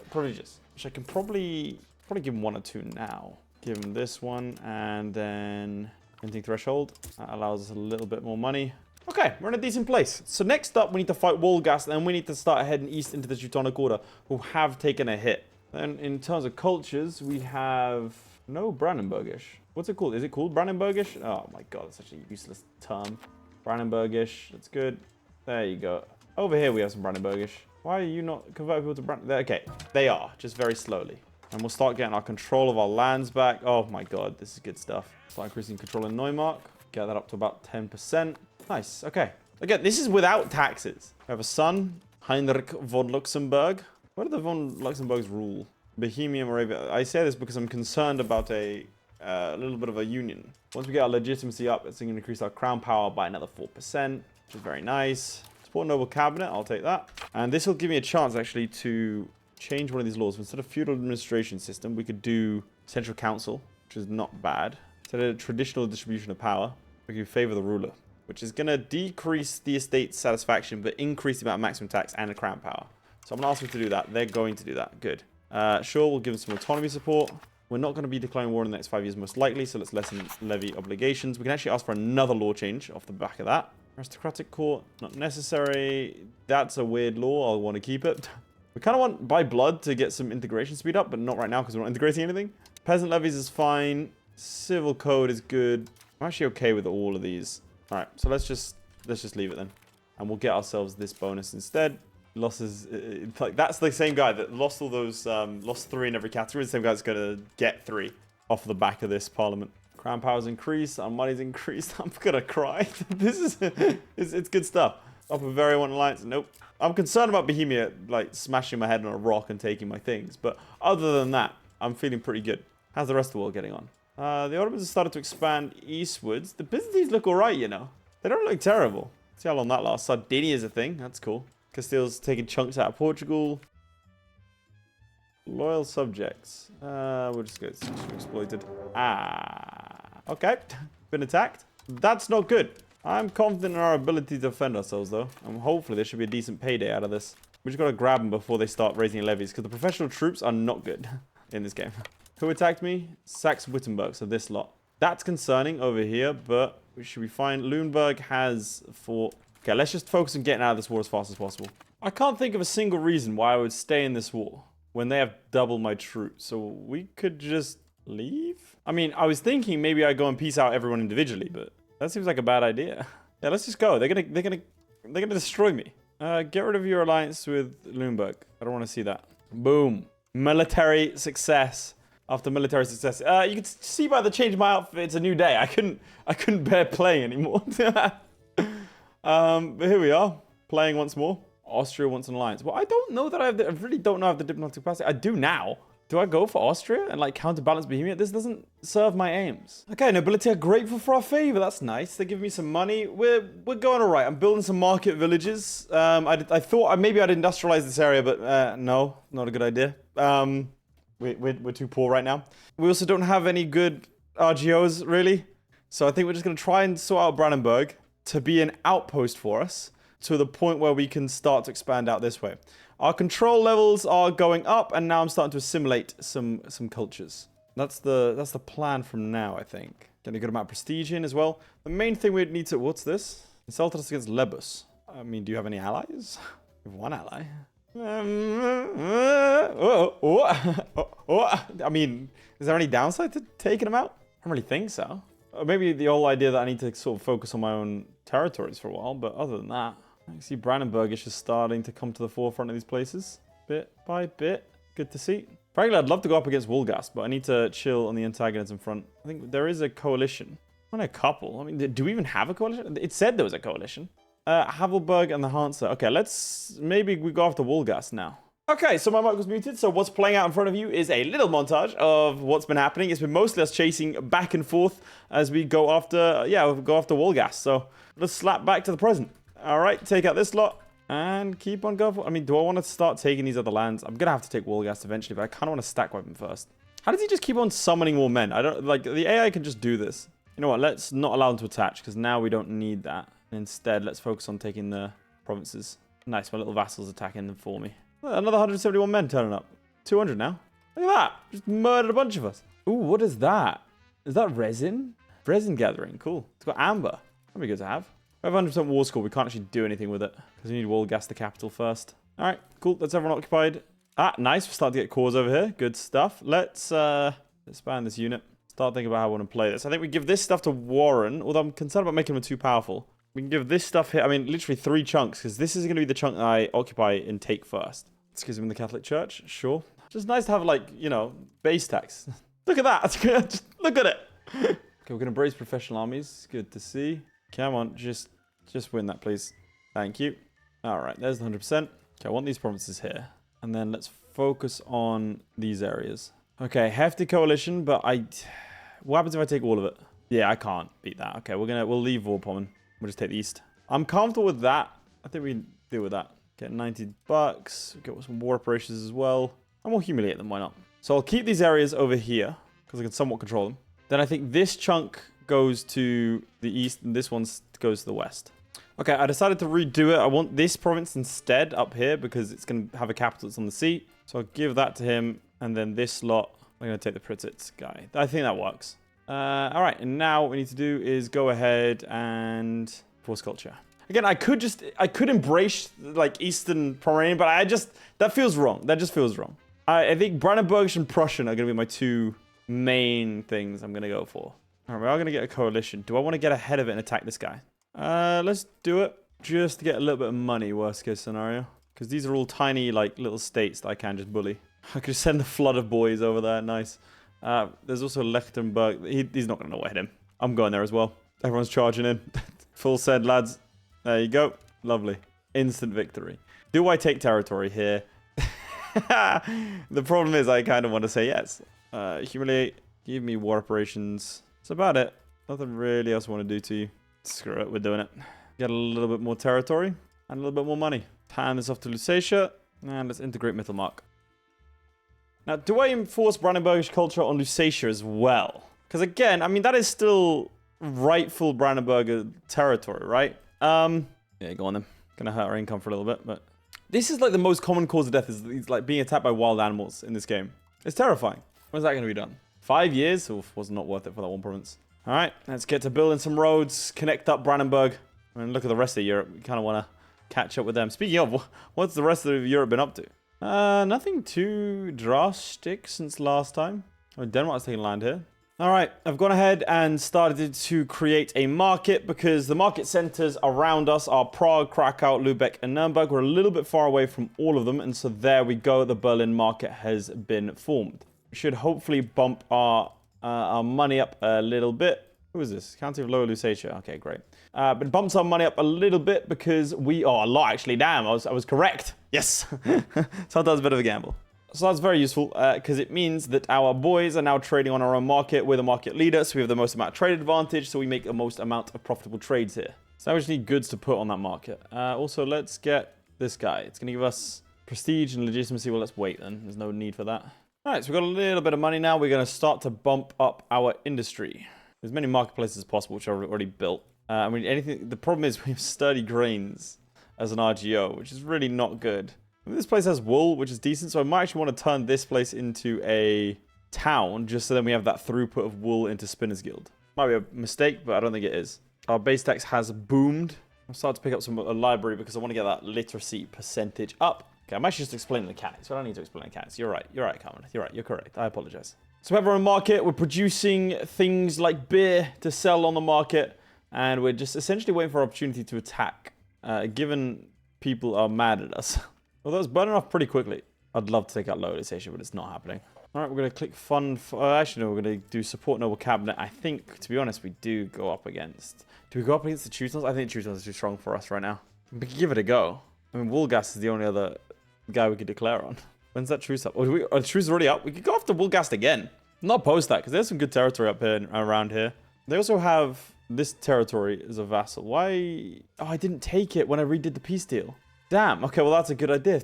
privileges, which I can probably give them 1 or 2 now. Give them this one and then minting threshold. That allows us a little bit more money. Okay, we're in a decent place. So next up, we need to fight Wolgast, and then we need to start heading east into the Teutonic Order, who have taken a hit. Then in terms of cultures, we have no Brandenburgish. What's it called? Is it called Brandenburgish? Oh my god, that's such a useless term. Brandenburgish, that's good. There you go. Over here, we have some Brandenburgish. Why are you not converting people to Brandenburg? Okay, they are, just very slowly. And we'll start getting our control of our lands back. Oh my god, this is good stuff. Start increasing control in Neumark. Get that up to about 10%. Nice, okay. Again, this is without taxes. We have a son, Heinrich von Luxemburg. Where do the von Luxemburgs rule? Bohemia, Moravia. I say this because I'm concerned about a little bit of a union. Once we get our legitimacy up, it's going to increase our crown power by another 4%, which is very nice. Support noble cabinet, I'll take that. And this will give me a chance, actually, to change one of these laws. Instead of feudal administration system, we could do central council, which is not bad. Instead of traditional distribution of power, we could favor the ruler, which is going to decrease the estate's satisfaction, but increase the amount of maximum tax and the crown power. So I'm going to ask them to do that. They're going to do that. Good. Sure, we'll give them some autonomy support. We're not going to be declaring war in the next 5 years, most likely, so let's lessen levy obligations. We can actually ask for another law change off the back of that. Aristocratic court, not necessary. That's a weird law. I'll want to keep it. We kind of want, by blood, to get some integration speed up, but not right now because we're not integrating anything. Peasant levies is fine. Civil code is good. I'm actually okay with all of these. All right, so let's just leave it then, and we'll get ourselves this bonus instead. Losses, like that's the same guy that lost all those, lost 3 in every category. The same guy that's gonna get 3 off the back of this parliament. Crown power's increased, our money's increased. I'm gonna cry. This is, it's good stuff. Up a very one alliance. Nope. I'm concerned about Bohemia like smashing my head on a rock and taking my things, but other than that, I'm feeling pretty good. How's the rest of the world getting on? The Ottomans have started to expand eastwards. The Byzantines look alright, you know. They don't look terrible. See how long that lasts. Sardinia's a thing. That's cool. Castile's taking chunks out of Portugal. Loyal subjects. We'll just get exploited. Okay. Been attacked. That's not good. I'm confident in our ability to defend ourselves, though. And hopefully there should be a decent payday out of this. We just got to grab them before they start raising levies, because the professional troops are not good in this game. Who attacked me? Saxe-Wittenberg, so this lot. That's concerning over here, but we should be fine. Lüneburg has 4. Okay, let's just focus on getting out of this war as fast as possible. I can't think of a single reason why I would stay in this war when they have double my troops. So we could just leave? I mean, I was thinking maybe I go and peace out everyone individually, but that seems like a bad idea. Yeah, let's just go. They're gonna destroy me. Get rid of your alliance with Lüneburg. I don't want to see that. Boom. Military success. After military success. You can see by the change of my outfit, it's a new day. I couldn't bear playing anymore. But here we are. Playing once more. Austria wants an alliance. Well, I don't know that I really don't know I have the diplomatic capacity. I do now. Do I go for Austria and like counterbalance Bohemia? This doesn't serve my aims. Okay, nobility are grateful for our favor. That's nice. They give me some money. We're going all right. I'm building some market villages. I thought maybe I'd industrialize this area, but no, not a good idea. We're too poor right now. We also don't have any good RGOs, really. So I think we're just going to try and sort out Brandenburg to be an outpost for us to the point where we can start to expand out this way. Our control levels are going up, and now I'm starting to assimilate some cultures. That's the plan from now, I think. Getting a good amount of prestige in as well. The main thing we'd need to... What's this? Insult us against Lebus. I mean, do you have any allies? We have one ally. I mean, is there any downside to taking them out? I don't really think so. Maybe the whole idea that I need to sort of focus on my own territories for a while, but other than that, I see Brandenburg is just starting to come to the forefront of these places, bit by bit. Good to see. Frankly, I'd love to go up against Wolgast, but I need to chill on the antagonism front. I think there is a coalition. Only a couple. I mean, do we even have a coalition? It said there was a coalition. Havelberg and the Hansa. Okay, maybe we go after Wolgast now. Okay, so my mic was muted, so what's playing out in front of you is a little montage of what's been happening. It's been mostly us chasing back and forth as we go after, Wolgast. So let's slap back to the present. All right, take out this lot and keep on going. I mean, do I want to start taking these other lands? I'm going to have to take Wolgast eventually, but I kind of want to stack wipe him first. How does he just keep on summoning more men? I don't, like, the AI can just do this. You know what, let's not allow him to attach, because now we don't need that. Instead, let's focus on taking the provinces. Nice, my little vassals attacking them for me. Another 171 men turning up. 200 now. Look at that. Just murdered a bunch of us. Ooh, what is that? Is that resin? Resin gathering. Cool. It's got amber. That'd be good to have. We have 100% war score. We can't actually do anything with it because we need Wolgast, the capital, first. All right, cool. That's everyone occupied. Ah, nice. We're starting to get cores over here. Good stuff. Let's expand this unit. Start thinking about how I want to play this. I think we give this stuff to Warren, although I'm concerned about making him too powerful. We can give this stuff here, I mean, literally 3 chunks, because this is going to be the chunk that I occupy and take first. Excuse me, in the Catholic Church, sure. Just nice to have, like, you know, base tax. Look at that. Just look at it. Okay, we're going to brace professional armies. Good to see. Come on, just win that, please. Thank you. All right, there's the 100%. Okay, I want these provinces here. And then let's focus on these areas. Okay, hefty coalition, but what happens if I take all of it? Yeah, I can't beat that. Okay, we'll leave Vorpommern. We'll just take the east. I'm comfortable with that. I think we can deal with that. Get $90. Get some war operations as well. And we'll humiliate them. Why not? So I'll keep these areas over here because I can somewhat control them. Then I think this chunk goes to the east and this one goes to the west. Okay, I decided to redo it. I want this province instead up here because it's going to have a capital that's on the sea. So I'll give that to him. And then this slot, I'm going to take the Pritzitz guy. I think that works. All right, and now what we need to do is go ahead and force culture. Again, I could embrace like Eastern Pomeranian, but that feels wrong. That just feels wrong. I think Brandenburg and Prussian are going to be my 2 main things I'm going to go for. All right, we are going to get a coalition. Do I want to get ahead of it and attack this guy? Let's do it just to get a little bit of money, worst case scenario. Because these are all tiny, like, little states that I can just bully. I could send a flood of boys over there. Nice. There's also Lechtenberg. He's not going to know what hit him. I'm going there as well. Everyone's charging in. Full send, lads. There you go. Lovely. Instant victory. Do I take territory here? The problem is I kind of want to say yes. Humiliate. Give me war operations. That's about it. Nothing really else I want to do to you. Screw it, we're doing it. Get a little bit more territory and a little bit more money. Hand this off to Lusatia, and let's integrate Mittelmark. Now, do I enforce Brandenburgish culture on Lusatia as well? Because again, I mean, that is still rightful Brandenburg territory, right? Yeah, go on then. Gonna hurt our income for a little bit, but... This is like the most common cause of death, is like being attacked by wild animals in this game. It's terrifying. When's that gonna be done? 5 years? Oof, was not worth it for that one province. All right, let's get to building some roads, connect up Brandenburg. I mean, look at the rest of Europe. We kind of want to catch up with them. Speaking of, what's the rest of Europe been up to? Nothing too drastic since last time. Oh, Denmark's taking land here. All right, I've gone ahead and started to create a market because the market centers around us are Prague, Krakow, Lübeck, and Nuremberg. We're a little bit far away from all of them, and so there we go. The Berlin market has been formed. We should hopefully bump our money up a little bit. Who is this? County of Lower Lusatia. Okay, great. But bumps our money up a little bit because we are a lot, actually. Damn, I was correct. Yes. Sometimes a bit of a gamble. So that's very useful because it means that our boys are now trading on our own market. We're the market leader, so we have the most amount of trade advantage, so we make the most amount of profitable trades here. So now we just need goods to put on that market. Also, let's get this guy. It's going to give us prestige and legitimacy. Well, let's wait then. There's no need for that. All right, so we've got a little bit of money now. We're going to start to bump up our industry. There's many marketplaces as possible, which are already built. I mean, anything. The problem is we have sturdy grains as an RGO, which is really not good. I mean, this place has wool, which is decent, so I might actually want to turn this place into a town, just so then we have that throughput of wool into Spinners Guild. Might be a mistake, but I don't think it is. Our base tax has boomed. I'm starting to pick up a library because I want to get that literacy percentage up. Okay, I'm actually just explaining the mechanics, so I don't need to explain the mechanics. You're right, Carmichael. You're right, you're correct. I apologize. So we have our own market. We're producing things like beer to sell on the market, and we're just essentially waiting for opportunity to attack, given people are mad at us. Although it's burning off pretty quickly. I'd love to take out Lower Lusatia, but it's not happening. All right, we're going to click fund. Actually, no, we're going to do support noble cabinet. I think, to be honest, we do go up against... Do we go up against the Teutons? I think the Teutons are too strong for us right now. We could give it a go. I mean, Wolgast is the only other guy we could declare on. When's that truce up? Oh, the truce is already up. We could go after Wolgast again. I'm not opposed to that, because there's some good territory up here, around here. They also have this territory as a vassal. Why? Oh, I didn't take it when I redid the peace deal. Damn. Okay, well, that's a good idea.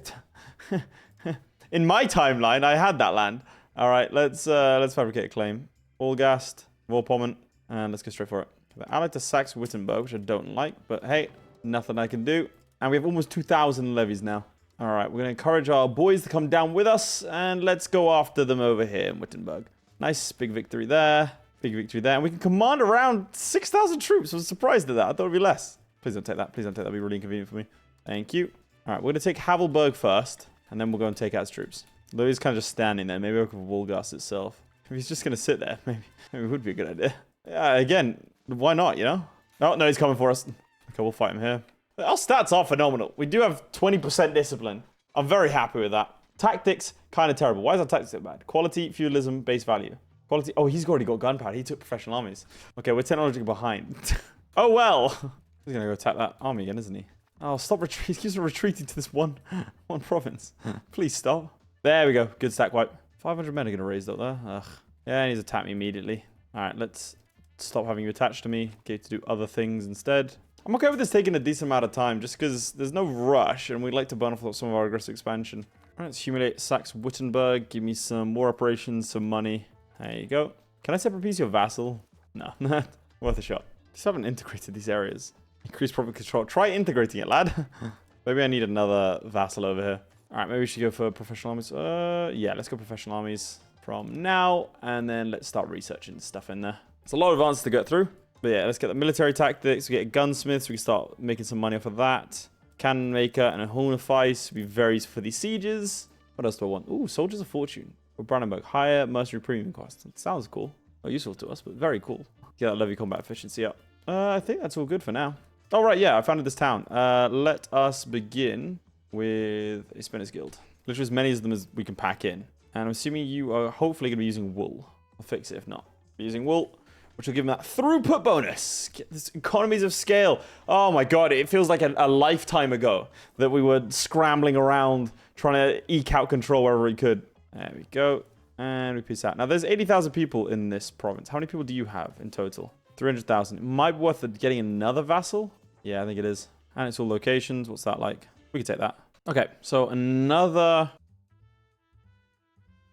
In my timeline, I had that land. All right, let's fabricate a claim. Wolgast, Vorpommern, and let's go straight for it. They're allied to Saxe-Wittenberg, which I don't like, but hey, nothing I can do. And we have almost 2,000 levies now. All right, we're going to encourage our boys to come down with us, and let's go after them over here in Wittenberg. Nice, big victory there. Big victory there. And we can command around 6,000 troops. I was surprised at that. I thought it would be less. Please don't take that. Please don't take that. That'd be really inconvenient for me. Thank you. All right, we're going to take Havelberg first, and then we'll go and take out his troops. Though he's kind of just standing there. Maybe I'll go for Wolgast itself. If he's just going to sit there, maybe it would be a good idea. Yeah, again, why not, you know? Oh, no, he's coming for us. Okay, we'll fight him here. Our stats are phenomenal. We do have 20% discipline. I'm very happy with that. Tactics, kind of terrible. Why is our tactics so bad? Quality, feudalism, base value. Quality, oh, he's already got gunpowder. He took professional armies. Okay, we're technologically behind. Oh, well. He's going to go attack that army again, isn't he? Oh, stop retreating. He keeps retreating to this one province. Please stop. There we go. Good stack wipe. 500 men are going to raise up there. Ugh. Yeah, and he's attacked me immediately. All right, let's stop having you attached to me. Get to do other things instead. I'm okay with this taking a decent amount of time, just because there's no rush, and we'd like to burn off some of our aggressive expansion. All right, let's humiliate Saxe-Wittenberg. Give me some war operations, some money. There you go. Can I separate piece your vassal? No, worth a shot. Just haven't integrated these areas. Increase profit control. Try integrating it, lad. Maybe I need another vassal over here. All right, maybe we should go for professional armies. Yeah, let's go professional armies from now, and then let's start researching stuff in there. It's a lot of advances to get through. But yeah, let's get the military tactics. We get gunsmiths. We can start making some money off of that. Cannon maker and a Hornifice would be very useful for these sieges. What else do I want? Ooh, soldiers of fortune. For Brandenburg, higher mercenary premium cost. It sounds cool. Not useful to us, but very cool. Get that levy combat efficiency up. I think that's all good for now. Oh, right, yeah, I founded this town. Let us begin with a Spinners Guild. Literally as many of them as we can pack in. And I'm assuming you are hopefully going to be using wool. I'll fix it if not. Using wool. which will give them that throughput bonus. Get this economies of scale. Oh my god, it feels like a lifetime ago that we were scrambling around trying to eke out control wherever we could. There we go. And we peace out. Now, there's 80,000 people in this province. How many people do you have in total? 300,000. It might be worth getting another vassal. Yeah, I think it is. And it's all locations. What's that like? We can take that. Okay, so another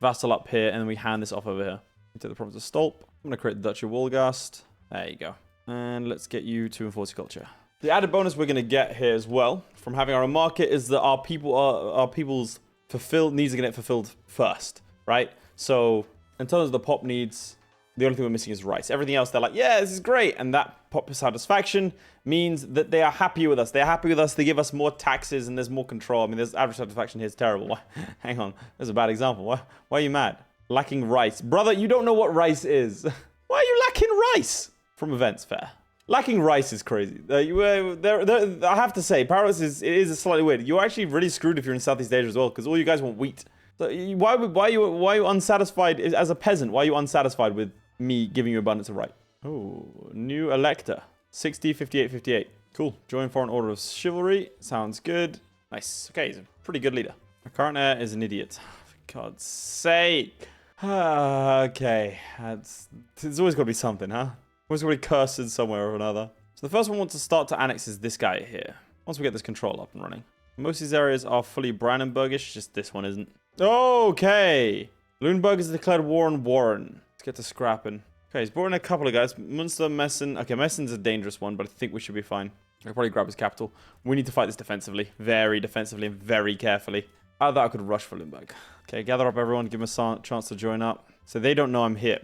vassal up here, and then we hand this off over here. We take the province of Stolp. I'm going to create the Duchy of Wolgast. There you go. And let's get you to enforce culture. The added bonus we're going to get here as well from having our own market is that our people's needs are going to get fulfilled first, right? So in terms of the pop needs, the only thing we're missing is rice. Everything else, they're like, yeah, this is great. And that pop satisfaction means that they are happy with us. They're happy with us. They give us more taxes and there's more control. I mean, there's average satisfaction here is terrible. Why? Hang on. There's a bad example. Why are you mad? Lacking rice. Brother, you don't know what rice is. Why are you lacking rice? From events fair. Lacking rice is crazy. I have to say, Paris is slightly weird. You're actually really screwed if you're in Southeast Asia as well, because all you guys want wheat. So why are you unsatisfied as a peasant? Why are you unsatisfied with me giving you abundance of right? Oh, new elector. 60, 58, 58. Cool. Join Foreign Order of Chivalry. Sounds good. Nice. Okay, he's a pretty good leader. Our current heir is an idiot. For God's sake. Okay. There's always got to be something, huh? Always got to be cursed somewhere or another. So the first one wants to start to annex is this guy here. Once we get this control up and running. Most of these areas are fully Brandenburgish. Just this one isn't. Okay. Lüneburg has declared war on Warren. Let's get to scrapping. Okay, he's brought in a couple of guys. Munster, Messen. Okay, Messen's a dangerous one, but I think we should be fine. I'll probably grab his capital. We need to fight this defensively. Very defensively and very carefully. I thought I could rush for Lüneburg. Okay, gather up everyone. Give them a chance to join up. So they don't know I'm here.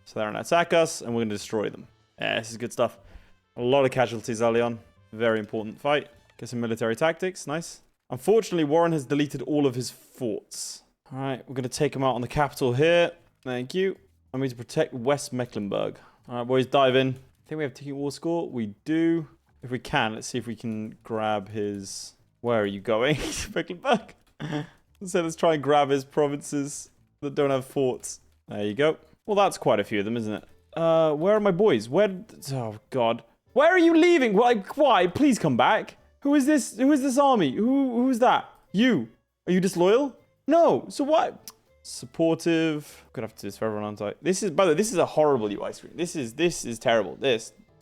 So they're going to attack us, and we're going to destroy them. Yeah, this is good stuff. A lot of casualties early on. Very important fight. Get some military tactics. Nice. Unfortunately, Warren has deleted all of his forts. All right, we're going to take him out on the capital here. Thank you. I need to protect West Mecklenburg. All right, boys, dive in. I think we have ticking war score. We do. If we can, let's see if we can grab his... Where are you going? Mecklenburg? So let's try and grab his provinces that don't have forts. There you go. Well, that's quite a few of them, isn't it? Where are my boys? Oh, God. Where are you leaving? Why? Please come back. Who is this? Who is this army? Who's that? You. Are you disloyal? No. So what? Supportive. I'm gonna have to do this for everyone, aren't I? This is, by the way, this is a horrible UI screen. This is terrible.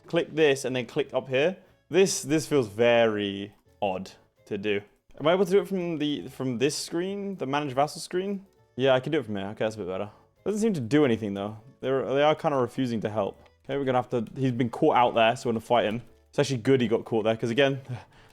Click this and then click up here. This feels very odd to do. Am I able to do it from this screen? The manage vassal screen? Yeah, I can do it from here. Okay, that's a bit better. Doesn't seem to do anything though. They are kind of refusing to help. Okay, we're gonna have to. He's been caught out there, so we're gonna fight him. It's actually good he got caught there, because again,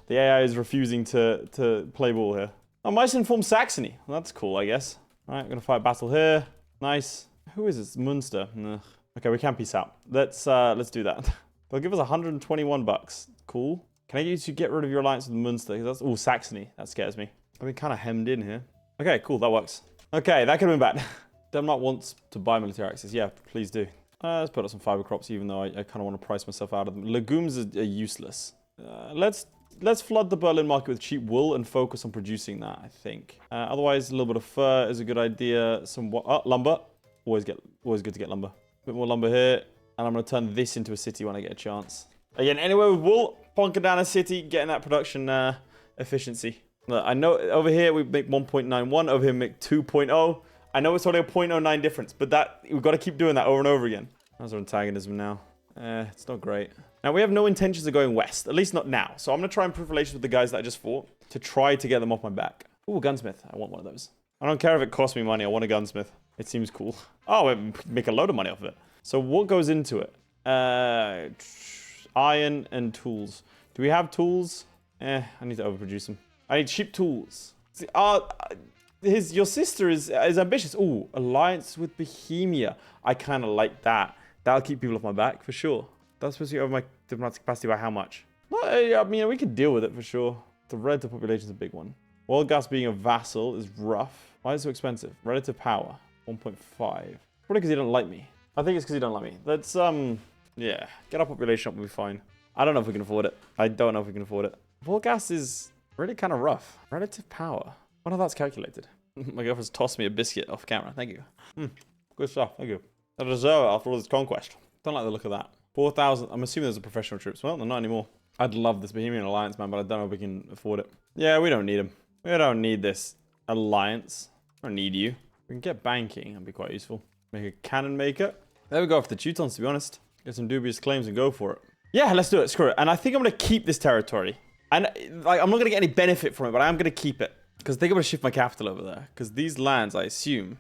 the AI is refusing to play ball here. Oh, Meissen informed Saxony. Well, that's cool, I guess. All right, we're gonna fight battle here. Nice. Who is this? Munster. Ugh. Okay, we can peace out. Let's do that. They'll give us 121 bucks. Cool. Can I get you to get rid of your alliance with Munster? That's Saxony. That scares me. I've been kind of hemmed in here. Okay, cool. That works. Okay, that could have been bad. Denmark wants to buy military access. Yeah, please do. Let's put up some fiber crops, even though I kind of want to price myself out of them. Legumes are useless. Let's flood the Berlin market with cheap wool and focus on producing that, I think. Otherwise, a little bit of fur is a good idea. Some lumber. Always good to get lumber. A bit more lumber here. And I'm going to turn this into a city when I get a chance. Again, anywhere with wool, plonking down a city, getting that production efficiency. Look, I know over here we make 1.91. Over here we make 2.0. I know it's only a 0.09 difference, but we've got to keep doing that over and over again. How's our antagonism now? It's not great. Now, we have no intentions of going west, at least not now. So I'm going to try and improve relations with the guys that I just fought to try to get them off my back. Ooh, gunsmith. I want one of those. I don't care if it costs me money. I want a gunsmith. It seems cool. Oh, we make a load of money off of it. So what goes into it? Iron and tools. Do we have tools? I need to overproduce them. I need cheap tools. See, your sister is ambitious. Ooh, alliance with Bohemia. I kind of like that. That'll keep people off my back for sure. That's supposed to be over my diplomatic capacity by how much? Well, I mean, we could deal with it for sure. The relative population is a big one. Wolgast being a vassal is rough. Why is it so expensive? Relative power, 1.5. Probably because he don't like me. I think it's because he don't like me. Let's, yeah, get our population up, we'll be fine. I don't know if we can afford it. I don't know if we can afford it. Wolgast is really kind of rough. Relative power. I wonder how that's calculated. My girlfriend's tossed me a biscuit off camera. Thank you. Good stuff. Thank you. I deserve it after all this conquest. Don't like the look of that. 4,000. I'm assuming there's a professional troops. Well, they're not anymore. I'd love this Bohemian alliance, man, but I don't know if we can afford it. Yeah, we don't need them. We don't need this alliance. I don't need you. We can get banking. That'd be quite useful. Make a cannon maker. There we go for the Teutons, to be honest. Get some dubious claims and go for it. Yeah, let's do it. Screw it. And I think I'm going to keep this territory. And like, I'm not going to get any benefit from it, but I am going to keep it. Because I think I'm going to shift my capital over there. Because these lands, I assume,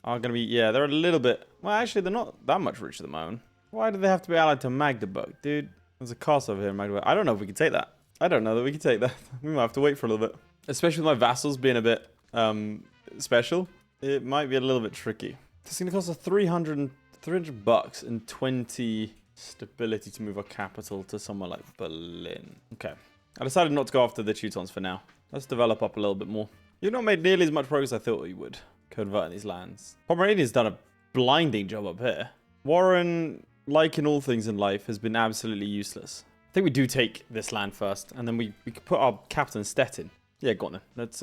are going to be... Yeah, they're a little bit... Well, actually, they're not that much richer than my own. Why do they have to be allied to Magdeburg, dude? There's a castle over here in Magdeburg. I don't know if we can take that. I don't know that we can take that. We might have to wait for a little bit. Especially with my vassals being a bit special. It might be a little bit tricky. It's going to cost us 300 bucks and 20 stability to move our capital to somewhere like Berlin. Okay. I decided not to go after the Teutons for now. Let's develop up a little bit more. You've not made nearly as much progress as I thought you would. Converting these lands. Pomerania's done a blinding job up here. Warren, like in all things in life, has been absolutely useless. I think we do take this land first, and then we could put our capital in Stettin. Yeah, go on then. Let's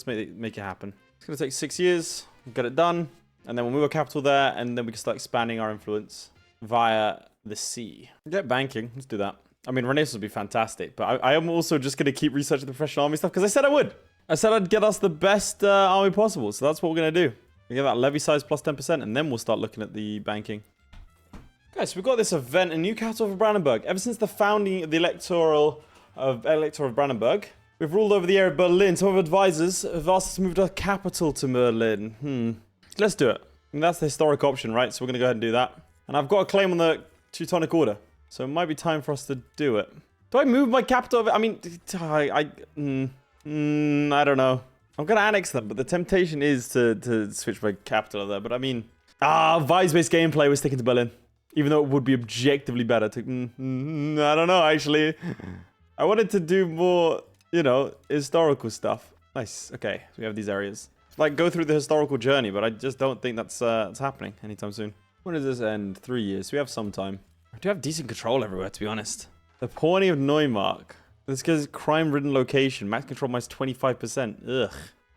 make it happen. It's gonna take 6 years. We'll get it done, and then we'll move our capital there, and then we can start expanding our influence via the sea. Get banking. Let's do that. I mean, Renaissance would be fantastic, but I am also just gonna keep researching the professional army stuff because I said I would. I said I'd get us the best army possible, so that's what we're gonna do. We get that levy size plus 10%, and then we'll start looking at the banking. Guys, so we've got this event, a new capital for Brandenburg. Ever since the founding of the Elector of Brandenburg, we've ruled over the area of Berlin. Some of our advisors have asked us to move our capital to Berlin. Let's do it. And that's the historic option, right? So we're going to go ahead and do that. And I've got a claim on the Teutonic Order, so it might be time for us to do it. Do I move my capital over? I mean, I don't know. I'm going to annex them, but the temptation is to switch my capital there. But I mean, Vice-based gameplay, we're sticking to Berlin. Even though it would be objectively better to... I don't know, actually. I wanted to do more, you know, historical stuff. Nice. Okay, so we have these areas. Like, go through the historical journey, but I just don't think that's happening anytime soon. When does this end? 3 years. So we have some time. I do have decent control everywhere, to be honest. The Pawnee of Neumark. This guy's crime-ridden location. Max control minus 25%. Ugh.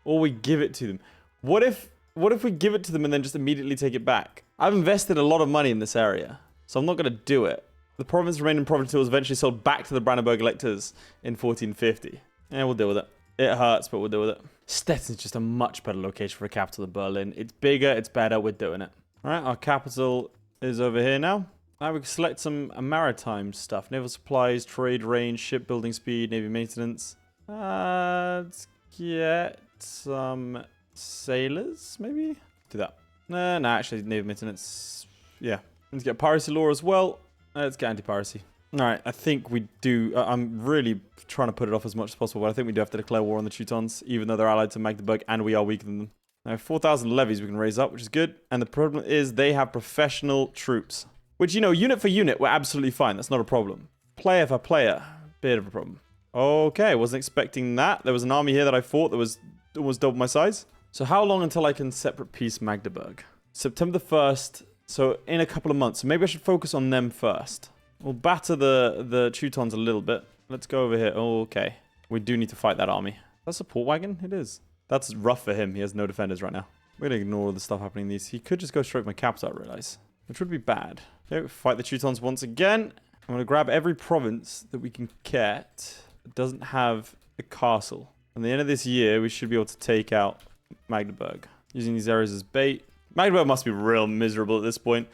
Or we give it to them. What if we give it to them and then just immediately take it back? I've invested a lot of money in this area, so I'm not going to do it. The province remained in province until it was eventually sold back to the Brandenburg electors in 1450. Yeah, we'll deal with it. It hurts, but we'll deal with it. Stettin's just a much better location for a capital than Berlin. It's bigger, it's better, we're doing it. Alright, our capital is over here now. Now we can select some maritime stuff. Naval supplies, trade range, shipbuilding speed, navy maintenance. Let's get some sailors, maybe? Do that. No, actually, navy maintenance. Yeah. Let's get piracy law as well. Let's get anti-piracy. Alright, I think we do... I'm really trying to put it off as much as possible, but I think we do have to declare war on the Teutons, even though they're allied to Magdeburg and we are weaker than them. Now, 4,000 levies we can raise up, which is good. And the problem is they have professional troops. Which, you know, unit for unit, we're absolutely fine. That's not a problem. Player for player, bit of a problem. Okay, wasn't expecting that. There was an army here that I fought that was almost double my size. So how long until I can separate peace Magdeburg? September the 1st, so in a couple of months. So maybe I should focus on them first. We'll batter the Teutons a little bit. Let's go over here. Oh, okay. We do need to fight that army. That's a support wagon? It is. That's rough for him. He has no defenders right now. We're going to ignore all the stuff happening in these. He could just go straight for my capital, I realize. Which would be bad. Okay, fight the Teutons once again. I'm going to grab every province that we can get that doesn't have a castle. At the end of this year, we should be able to take out Magdeburg. Using these areas as bait. Magdeburg must be real miserable at this point.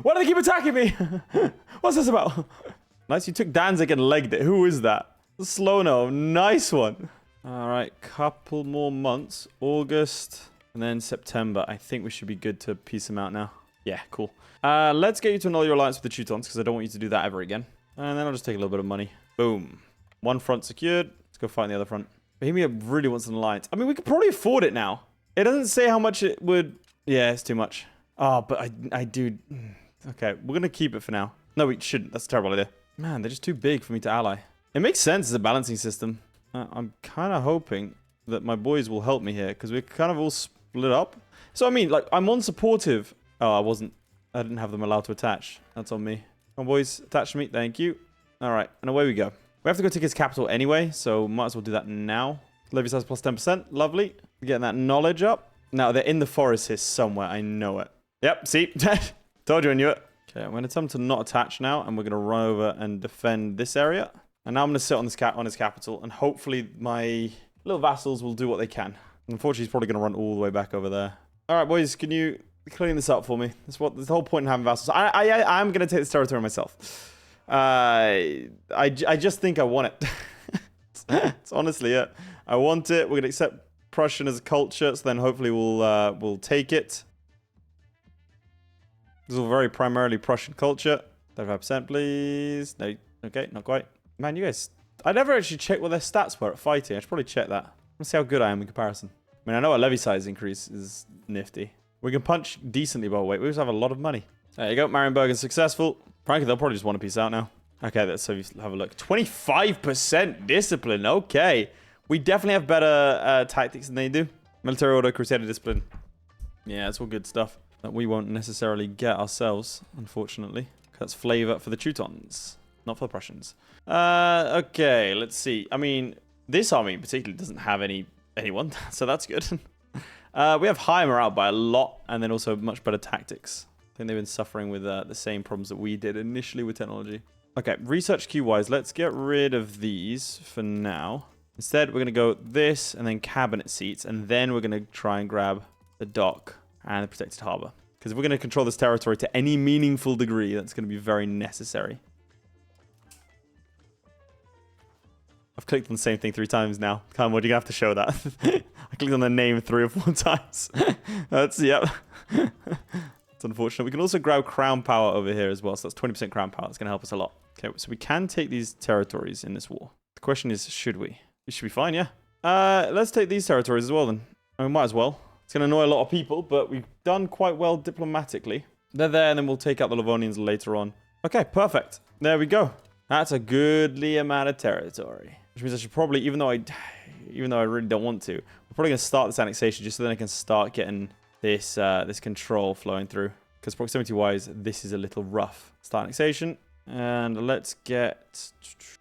Why do they keep attacking me? What's this about? Nice, you took Danzig and legged it. Who is that? Slono, nice one. Alright, couple more months. August and then September. I think we should be good to piece them out now. Yeah, cool. Let's get you to annul your alliance with the Teutons because I don't want you to do that ever again. And then I'll just take a little bit of money. Boom. One front secured. Let's go fight the other front. Bohemia really wants an alliance. I mean, we could probably afford it now. It doesn't say how much it would... Yeah, it's too much. Oh, but I do... Okay, we're going to keep it for now. No, we shouldn't. That's a terrible idea. Man, they're just too big for me to ally. It makes sense as a balancing system. I'm kind of hoping that my boys will help me here because we're kind of all split up. So, I mean, like, I'm on supportive. Oh, I didn't have them allowed to attach. That's on me. Come on, boys. Attach to me. Thank you. All right, and away we go. We have to go take his capital anyway, so might as well do that now. Levy size plus 10%. Lovely. We're getting that knowledge up. Now, they're in the forest here somewhere. I know it. Yep, see? Told you I knew it. Okay, I'm going to tell him to not attach now, and we're going to run over and defend this area. And now I'm going to sit on this on his capital, and hopefully my little vassals will do what they can. Unfortunately, he's probably going to run all the way back over there. All right, boys, can you clean this up for me? That's the whole point in having vassals. I'm going to take this territory myself. I just think I want it. It's honestly it. I want it. We're going to accept Prussian as a culture, so then hopefully we'll take it. This is all very primarily Prussian culture. 35%, please. No, okay, not quite. Man, you guys... I never actually checked what their stats were at fighting. I should probably check that. Let's see how good I am in comparison. I mean, I know our levy size increase is nifty. We can punch decently well. Wait, we just have a lot of money. There you go. Marienburg is successful. Frankly, they'll probably just want a piece out now. Okay, let's have a look. 25% discipline. Okay. We definitely have better tactics than they do. Military order, crusader discipline. Yeah, it's all good stuff that we won't necessarily get ourselves, unfortunately. That's flavor for the Teutons, not for the Prussians. Okay, let's see. I mean, this army particularly doesn't have anyone, so that's good. We have high morale by a lot, and then also much better tactics. I think they've been suffering with the same problems that we did initially with technology. Okay, research queue-wise, let's get rid of these for now. Instead, we're going to go this, and then cabinet seats, and then we're going to try and grab the dock and the protected harbor. Because if we're going to control this territory to any meaningful degree, that's going to be very necessary. I've clicked on the same thing 3 times now. Carmichael, you're going to have to show that. I clicked on the name 3 or 4 times. Yep. It's unfortunate. We can also grab crown power over here as well. So that's 20% crown power. That's going to help us a lot. Okay, so we can take these territories in this war. The question is, should we? We should be fine, yeah. Let's take these territories as well then. I mean, might as well. It's going to annoy a lot of people, but we've done quite well diplomatically. They're there, and then we'll take out the Livonians later on. Okay, perfect. There we go. That's a goodly amount of territory. Which means I should probably, even though I really don't want to, we're probably going to start this annexation just so then I can start getting this this control flowing through. Because proximity-wise, this is a little rough. Start annexation. And let's get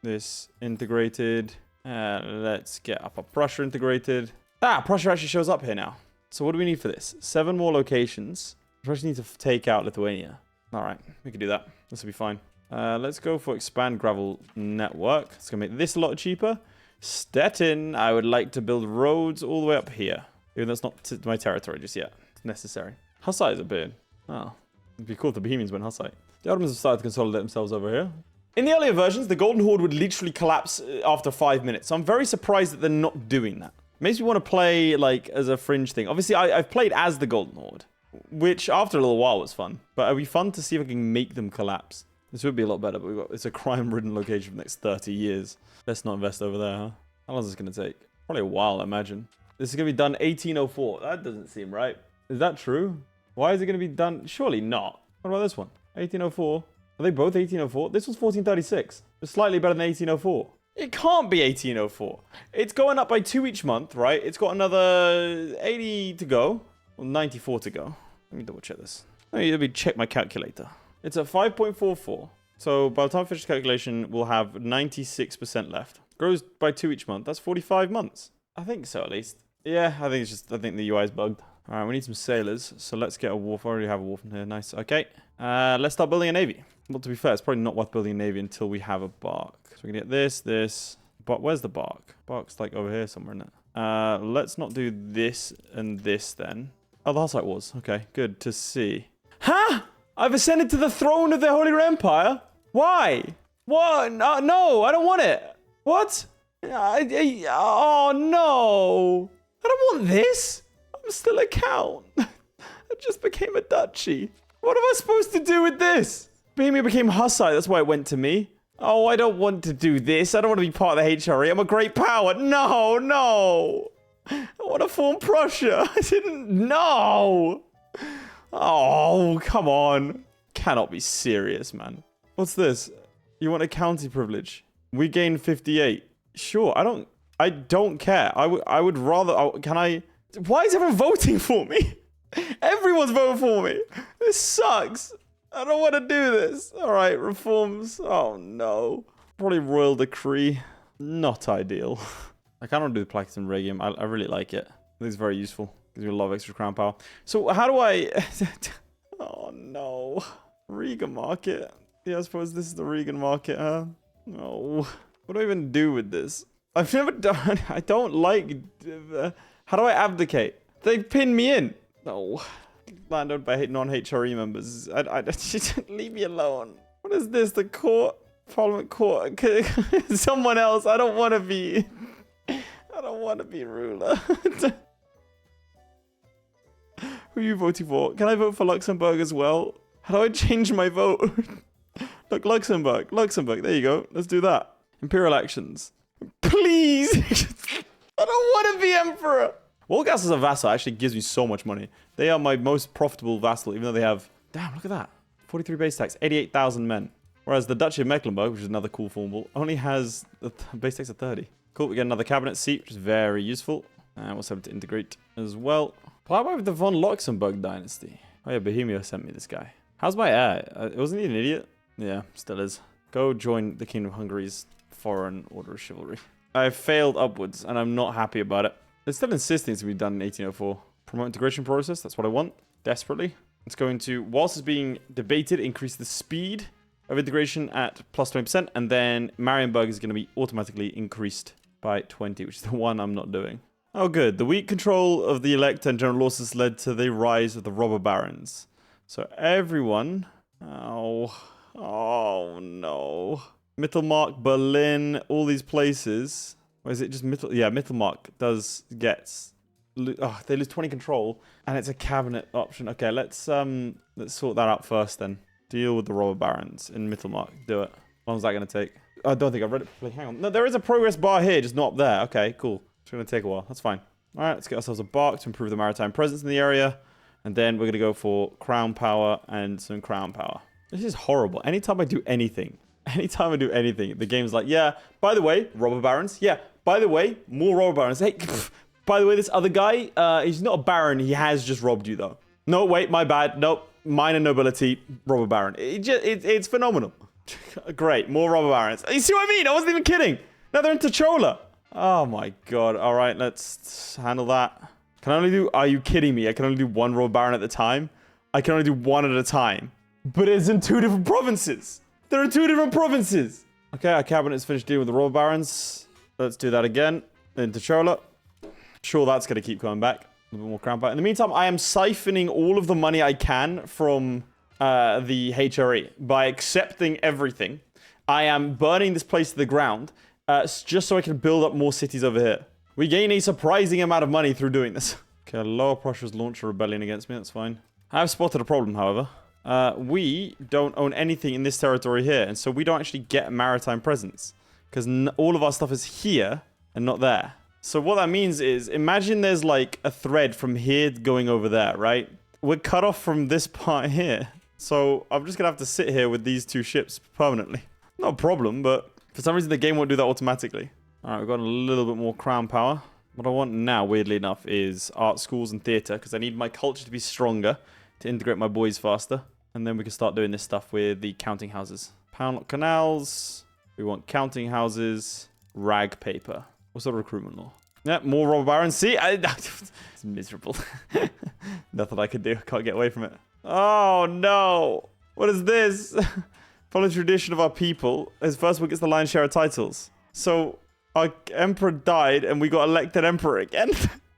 this integrated. Let's get Upper Prussia integrated. Ah, Prussia actually shows up here now. So what do we need for this? 7 more locations. We actually need to take out Lithuania. All right, we can do that. This will be fine. Let's go for expand gravel network. It's going to make this a lot cheaper. Stettin, I would like to build roads all the way up here. Even though it's not my territory just yet. It's necessary. Hussite is a bit. Oh, it'd be cool if the Bohemians went Hussite. The Ottomans have started to consolidate themselves over here. In the earlier versions, the Golden Horde would literally collapse after 5 minutes. So I'm very surprised that they're not doing that. Makes me want to play like as a fringe thing. Obviously, I've played as the Golden Horde, which after a little while was fun. But it'd be fun to see if I can make them collapse. This would be a lot better, but it's a crime-ridden location for the next 30 years. Let's not invest over there, huh? How long is this going to take? Probably a while, I imagine. This is going to be done 1804. That doesn't seem right. Is that true? Why is it going to be done? Surely not. What about this one? 1804. Are they both 1804? This was 1436. It's slightly better than 1804. It can't be 1804. It's going up by 2 each month, right? It's got another 80 to go. Or 94 to go. Let me double check this. Let me check my calculator. It's at 5.44. So by the time I finish the calculation, we'll have 96% left. Grows by 2 each month. That's 45 months. I think so, at least. Yeah, I think the UI is bugged. All right, we need some sailors. So let's get a wharf. I already have a wharf in here. Nice. Okay. Let's start building a navy. Well, to be fair, it's probably not worth building a navy until we have a bark. So we can get this. But where's the bark? Bark's like over here somewhere, isn't it? Let's not do this and this then. Oh, the Hussite Wars. Okay, good to see. Huh? I've ascended to the throne of the Holy Empire? Why? What? No, I don't want it. What? Oh, no. I don't want this. I'm still a count. I just became a duchy. What am I supposed to do with this? Bohemia became Hussite. That's why it went to me. Oh, I don't want to do this. I don't want to be part of the HRE. I'm a great power. No. I want to form Prussia. I didn't know. Oh, come on. Cannot be serious, man. What's this? You want a county privilege? We gain 58. Sure, I don't care. I would rather... can I... Why is everyone voting for me? Everyone's voting for me. This sucks. I don't want to do this. All right, reforms. Oh, no. Probably royal decree. Not ideal. I cannot do the Placitum Regium. I really like it. I think it's very useful. Gives you a lot of extra crown power. So how do I... Oh, no. Riga market. Yeah, I suppose this is the Riga market, huh? No. What do I even do with this? I've never done... I don't like... how do I abdicate? They pinned me in. No. Land owned by non-HRE members. Leave me alone. What is this? The court? Parliament court? Someone else. I don't want to be... I don't want to be ruler. Who are you voting for? Can I vote for Luxembourg as well? How do I change my vote? Look, Luxembourg. Luxembourg. There you go. Let's do that. Imperial actions. Please. I don't want to be emperor. Wolgast as a vassal actually gives me so much money. They are my most profitable vassal, even though they have... Damn, look at that. 43 base tax, 88,000 men. Whereas the Duchy of Mecklenburg, which is another cool formable, only has a base tax of 30. Cool, we get another cabinet seat, which is very useful. And we'll have to integrate as well. Why about the von Luxembourg dynasty? Oh yeah, Bohemia sent me this guy. How's my heir? Wasn't he an idiot? Yeah, still is. Go join the Kingdom of Hungary's Foreign Order of Chivalry. I've failed upwards, and I'm not happy about it. They're still insisting to be done in 1804. Promote integration process, that's what I want, desperately. It's going to, whilst it's being debated, increase the speed of integration at plus 20%, and then Marienburg is going to be automatically increased by 20, which is the one I'm not doing. Oh good, the weak control of the Elector and General Lawsus led to the rise of the robber barons. So everyone... Oh no. Mittelmark, Berlin, all these places... Or is it just Yeah, Mittelmark gets... Oh, they lose 20 control, and it's a cabinet option. Okay, let's sort that out first then. Deal with the robber barons in Mittelmark. Do it. How long is that going to take? I don't think I've read it properly. Hang on. No, there is a progress bar here, just not up there. Okay, cool. It's going to take a while. That's fine. All right, let's get ourselves a bark to improve the maritime presence in the area. And then we're going to go for crown power and some crown power. This is horrible. Anytime I do anything, the game's like, yeah, by the way, robber barons. Yeah, by the way, more robber barons. Hey, by the way, this other guy, he's not a baron. He has just robbed you, though. No, wait, my bad. Nope. Minor nobility, robber baron. It's phenomenal. Great, more robber barons. You see what I mean? I wasn't even kidding. Now they're in Techola. Oh, my God. All right, let's handle that. Can I only do... Are you kidding me? I can only do one robber baron at a time? I can only do one at a time. But it's in 2 different provinces. There are 2 different provinces. Okay, our cabinet's finished dealing with the robber barons. Let's do that again. In Techola. Sure, that's going to keep coming back. A little bit more crown power. In the meantime, I am siphoning all of the money I can from the HRE by accepting everything. I am burning this place to the ground just so I can build up more cities over here. We gain a surprising amount of money through doing this. Okay, Lower Prussia's launched a rebellion against me. That's fine. I have spotted a problem, however. We don't own anything in this territory here, and so we don't actually get a maritime presence because all of our stuff is here and not there. So what that means is, imagine there's like a thread from here going over there, right? We're cut off from this part here. So I'm just going to have to sit here with these 2 ships permanently. Not a problem, but for some reason the game won't do that automatically. All right, we've got a little bit more crown power. What I want now, weirdly enough, is art schools and theatre because I need my culture to be stronger to integrate my boys faster. And then we can start doing this stuff with the counting houses. Poundlock canals. We want counting houses. Rag paper. What sort of recruitment law? Yeah, more robber barons. See? It's miserable. Nothing I can do. Can't get away from it. Oh, no. What is this? Follow the tradition of our people. His first one gets the lion's share of titles. So, our emperor died and we got elected emperor again.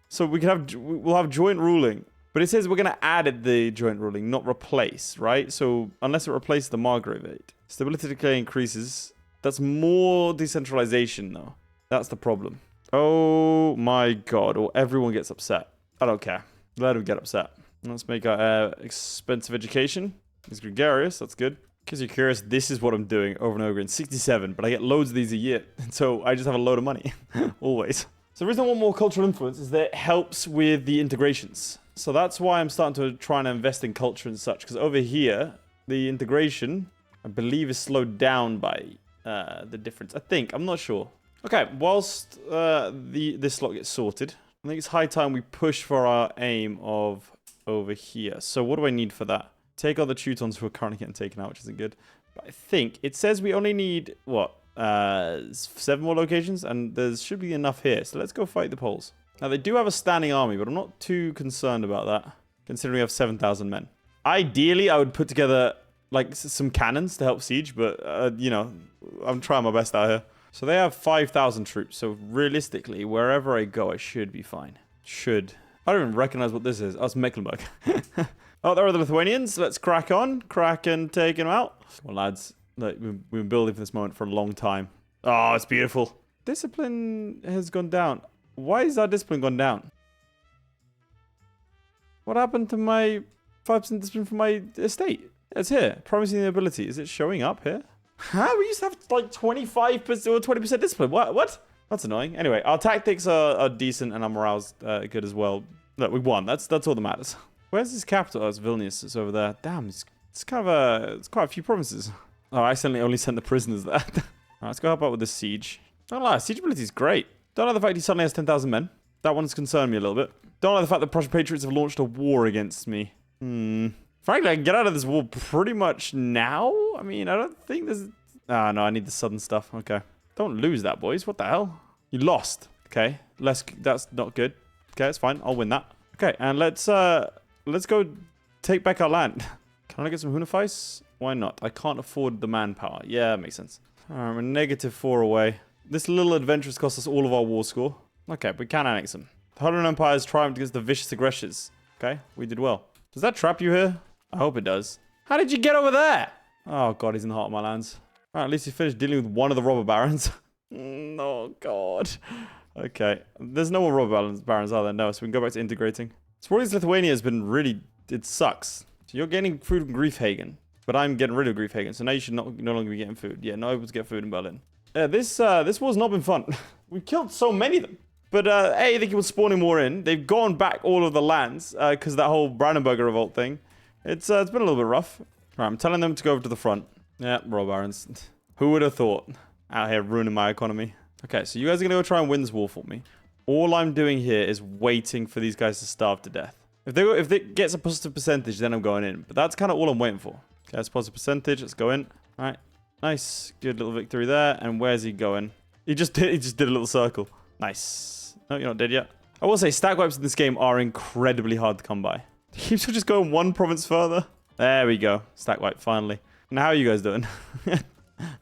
So, we'll have joint ruling. But it says we're going to add the joint ruling, not replace, right? So, unless it replaces the Margravate. Stability decay increases. That's more decentralization, though. That's the problem. Oh my God. Or everyone gets upset. I don't care. Let them get upset. Let's make our expensive education. It's gregarious. That's good. In case you're curious, this is what I'm doing over and over again. 67, but I get loads of these a year. So I just have a load of money. Always. So the reason I want more cultural influence is that it helps with the integrations. So that's why I'm starting to try and invest in culture and such. Because over here, the integration, I believe, is slowed down by the difference. I think. I'm not sure. Okay, whilst this slot gets sorted, I think it's high time we push for our aim of over here. So what do I need for that? Take all the Teutons who are currently getting taken out, which isn't good. But I think it says we only need, what, 7 more locations? And there should be enough here. So let's go fight the Poles. Now, they do have a standing army, but I'm not too concerned about that, considering we have 7,000 men. Ideally, I would put together like some cannons to help siege, but you know, I'm trying my best out here. So they have 5,000 troops. So realistically, wherever I go, I should be fine. Should. I don't even recognize what this is. Oh, it's Mecklenburg. Oh, there are the Lithuanians. Let's crack on. Crack and take them out. Well, lads, look, we've been building for this moment for a long time. Oh, it's beautiful. Discipline has gone down. Why is our discipline gone down? What happened to my 5% discipline from my estate? It's here. Promising the ability. Is it showing up here? Huh? We used to have like 25% or 20% discipline. What? That's annoying. Anyway, our tactics are decent and our morale's good as well. Look, we won. That's all that matters. Where's his capital? Oh, it's Vilnius. It's over there. Damn, it's kind of it's quite a few provinces. Oh, I accidentally only sent the prisoners there. Alright, let's go help out with this siege. Don't lie, siege ability is great. Don't like the fact he suddenly has 10,000 men. That one's concerned me a little bit. Don't like the fact that Prussian patriots have launched a war against me. Frankly, I can get out of this war pretty much now. I mean, I don't think there's... Ah, no, I need the southern stuff. Okay. Don't lose that, boys. What the hell? You lost. Okay. That's not good. Okay, that's fine. I'll win that. Okay, and let's go take back our land. Can I get some Hunafeis? Why not? I can't afford the manpower. Yeah, that makes sense. Alright, we're -4 away. This little adventure has cost us all of our war score. Okay, we can annex them. The Hunan Empire has triumphed against the vicious aggressors. Okay, we did well. Does that trap you here? I hope it does. How did you get over there? Oh god, he's in the heart of my lands. Alright, at least he finished dealing with one of the robber barons. Oh god. Okay, there's no more robber barons, are there? No, so we can go back to integrating. Sporting Lithuania has been really... It sucks. So you're getting food from Griefhagen, but I'm getting rid of Griefhagen, so now you should no longer be getting food. Yeah, not able to get food in Berlin. Yeah, this war's not been fun. We killed so many of them. But, A, they keep spawning more in. They've gone back all of the lands, because that whole Brandenburg revolt thing. It's been a little bit rough. Alright, I'm telling them to go over to the front. Yeah, rob barons. Who would have thought? Out here ruining my economy. Okay, so you guys are going to go try and win this war for me. All I'm doing here is waiting for these guys to starve to death. If it gets a positive percentage, then I'm going in. But that's kind of all I'm waiting for. Okay, that's a positive percentage. Let's go in. Alright. Nice. Good little victory there. And where's he going? He just did a little circle. Nice. No, you're not dead yet. I will say, stack wipes in this game are incredibly hard to come by. He keeps just going one province further. There we go. Stack wipe, finally. Now, how are you guys doing?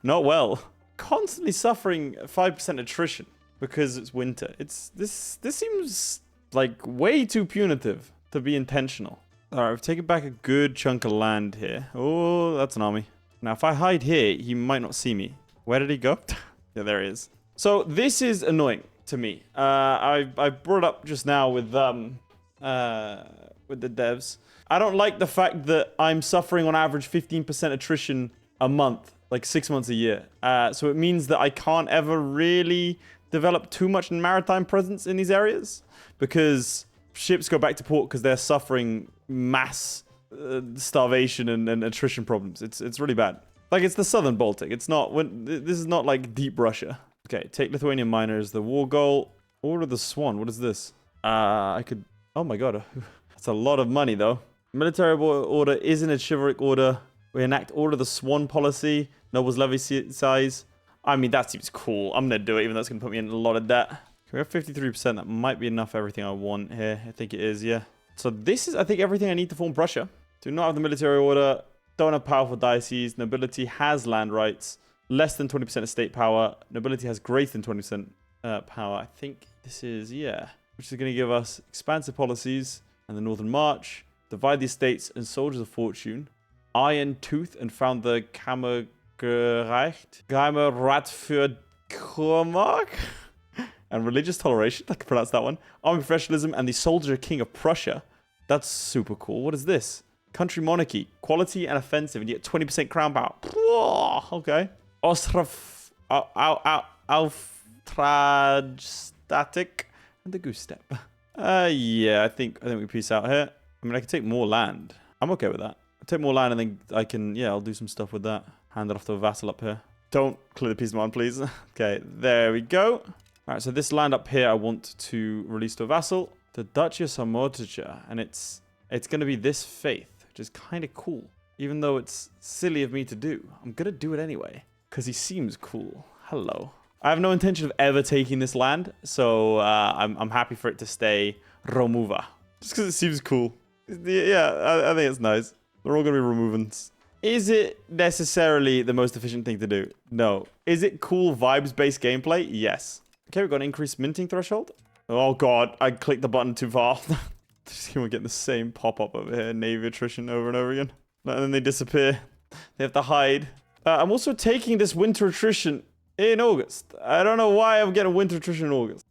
Not well. Constantly suffering 5% attrition because it's winter. This seems like way too punitive to be intentional. Alright, we've taken back a good chunk of land here. Oh, that's an army. Now, if I hide here, he might not see me. Where did he go? Yeah, there he is. So, this is annoying to me. I brought it up just now with the devs. I don't like the fact that I'm suffering on average 15% attrition a month. Like 6 months a year. So it means that I can't ever really develop too much maritime presence in these areas. Because ships go back to port because they're suffering mass starvation and attrition problems. It's really bad. Like, it's the southern Baltic. It's not... This is not like deep Russia. Okay, take Lithuanian miners. The war goal. Order the Swan. What is this? I could... Oh my god. That's a lot of money, though. Military order isn't a chivalric order. We enact Order the Swan policy. Nobles levy size. I mean, that seems cool. I'm going to do it, even though it's going to put me in a lot of debt. Okay, we have 53%. That might be enough for everything I want here. I think it is, yeah. So this is, I think, everything I need to form Prussia. Do not have the military order. Don't have powerful diocese. Nobility has land rights. Less than 20% estate power. Nobility has greater than 20% power. I think this is, yeah. Which is going to give us expansive policies and the Northern March. Divide the estates and soldiers of fortune. Iron Tooth and found the Kammergerecht. Geheimer Rat für Kurmark. And religious toleration. I can pronounce that one. Army professionalism and the soldier king of Prussia. That's super cool. What is this? Country monarchy. Quality and offensive. And you get 20% crown power. Okay. Ostrov... Auftragstatic. And the goose step. Yeah, I think we peace out here. I mean, I can take more land. I'm okay with that. I'll take more land and then I can... Yeah, I'll do some stuff with that. Hand it off to a vassal up here. Don't clear the piece of mine, please. Okay, there we go. Alright, so this land up here I want to release to a vassal. The Duchess of Morticia. And it's going to be this faith, which is kind of cool. Even though it's silly of me to do. I'm going to do it anyway. Because he seems cool. Hello. I have no intention of ever taking this land. So I'm happy for it to stay Romuva. Just because it seems cool. Yeah, I think it's nice. They're all going to be removals. Is it necessarily the most efficient thing to do? No. Is it cool vibes-based gameplay? Yes. Okay, we've got an increased minting threshold. Oh god, I clicked the button too far. Just gonna get the same pop-up over here. Navy attrition over and over again. And then they disappear. They have to hide. I'm also taking this winter attrition in August. I don't know why I'm getting winter attrition in August.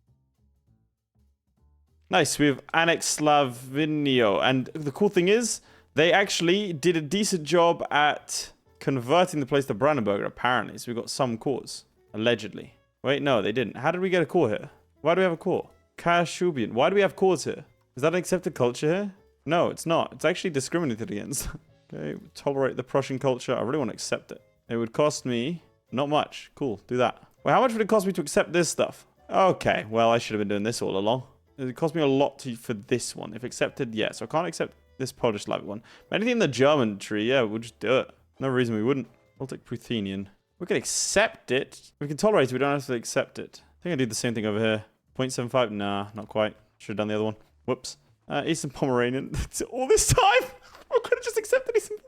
Nice, we have annexed Slavinio. And the cool thing is, they actually did a decent job at converting the place to Brandenburg, apparently. So we got some cores, allegedly. Wait, no, they didn't. How did we get a core here? Why do we have a core? Kashubian. Why do we have cores here? Is that an accepted culture here? No, it's not. It's actually discriminated against. Okay, tolerate the Prussian culture. I really want to accept it. It would cost me not much. Cool, do that. Well, how much would it cost me to accept this stuff? Okay, well, I should have been doing this all along. It cost me a lot for this one. If accepted, yeah. So I can't accept this Polish Slavic one. But anything in the German tree, yeah, we'll just do it. No reason we wouldn't. Baltic Ruthenian. We can accept it. We can tolerate it. We don't have to accept it. I think I did the same thing over here. 0.75? Nah, not quite. Should have done the other one. Whoops. Eastern Pomeranian. All this time? I could have just accepted Eastern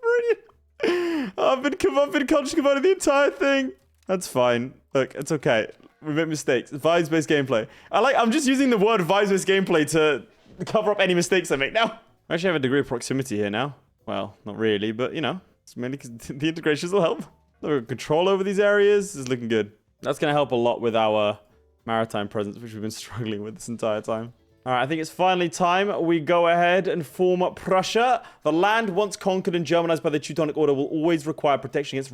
Pomeranian. I've been culture converted the entire thing. That's fine. Look, it's okay. We make mistakes. Vibes-based gameplay. I'm just using the word vibes-based gameplay to cover up any mistakes I make now. I actually have a degree of proximity here now. Well, not really, but you know, it's mainly because the integrations will help. Look, control over these areas is looking good. That's going to help a lot with our maritime presence, which we've been struggling with this entire time. All right, I think it's finally time we go ahead and form Prussia. The land once conquered and Germanized by the Teutonic Order will always require protection against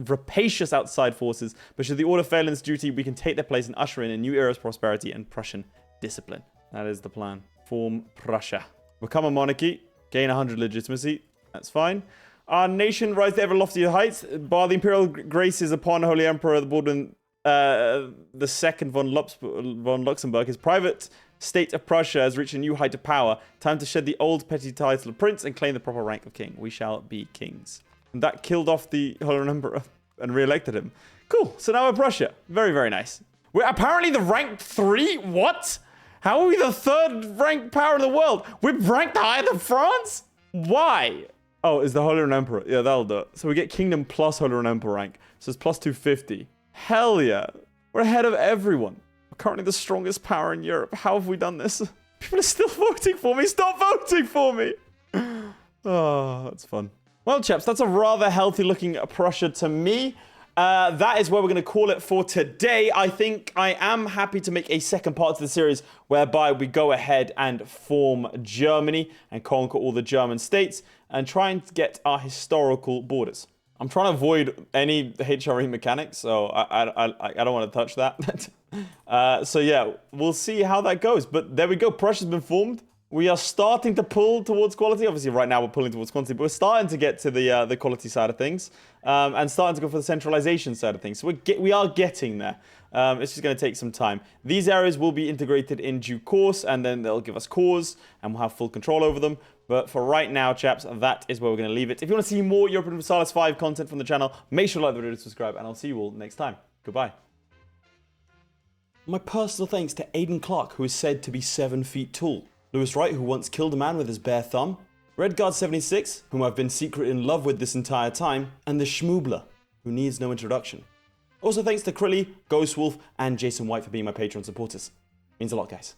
rapacious outside forces. But should the Order fail in its duty, we can take their place and usher in a new era of prosperity and Prussian discipline. That is the plan. Form Prussia. Become a monarchy. Gain 100 legitimacy. That's fine. Our nation rise to ever loftier heights. Bar the imperial graces upon Holy Emperor the Baldwin the Second von Luxembourg. His private state of Prussia has reached a new height of power. Time to shed the old petty title of prince and claim the proper rank of king. We shall be kings. And that killed off the Holy Emperor and re-elected him. Cool. So now we're Prussia. Very, very nice. We're apparently the rank 3? What? How are we the 3rd ranked power in the world? We're ranked higher than France? Why? Oh, is the Holy Roman Emperor. Yeah, that'll do it. So we get Kingdom plus Holy Roman Emperor rank. So it's plus 250. Hell yeah. We're ahead of everyone. We're currently the strongest power in Europe. How have we done this? People are still voting for me. Stop voting for me. Oh, that's fun. Well, chaps, that's a rather healthy looking Prussia to me. That is where we're going to call it for today. I think I am happy to make a second part to the series whereby we go ahead and form Germany and conquer all the German states and try and get our historical borders. I'm trying to avoid any HRE mechanics, so I don't want to touch that. So yeah, we'll see how that goes. But there we go. Prussia's been formed. We are starting to pull towards quality. Obviously, right now we're pulling towards quantity, but we're starting to get to the quality side of things and starting to go for the centralization side of things. So we are getting there. It's just going to take some time. These areas will be integrated in due course, and then they'll give us cores, and we'll have full control over them. But for right now, chaps, that is where we're going to leave it. If you want to see more Europa Universalis 5 content from the channel, make sure to like the video and subscribe, and I'll see you all next time. Goodbye. My personal thanks to Aiden Clark, who is said to be 7 feet tall. Wright, who once killed a man with his bare thumb. Redguard76, whom I've been secretly in love with this entire time. And the Schmoobler, who needs no introduction. Also thanks to Crilly, Ghostwolf, and Jason White for being my Patreon supporters. Means a lot, guys.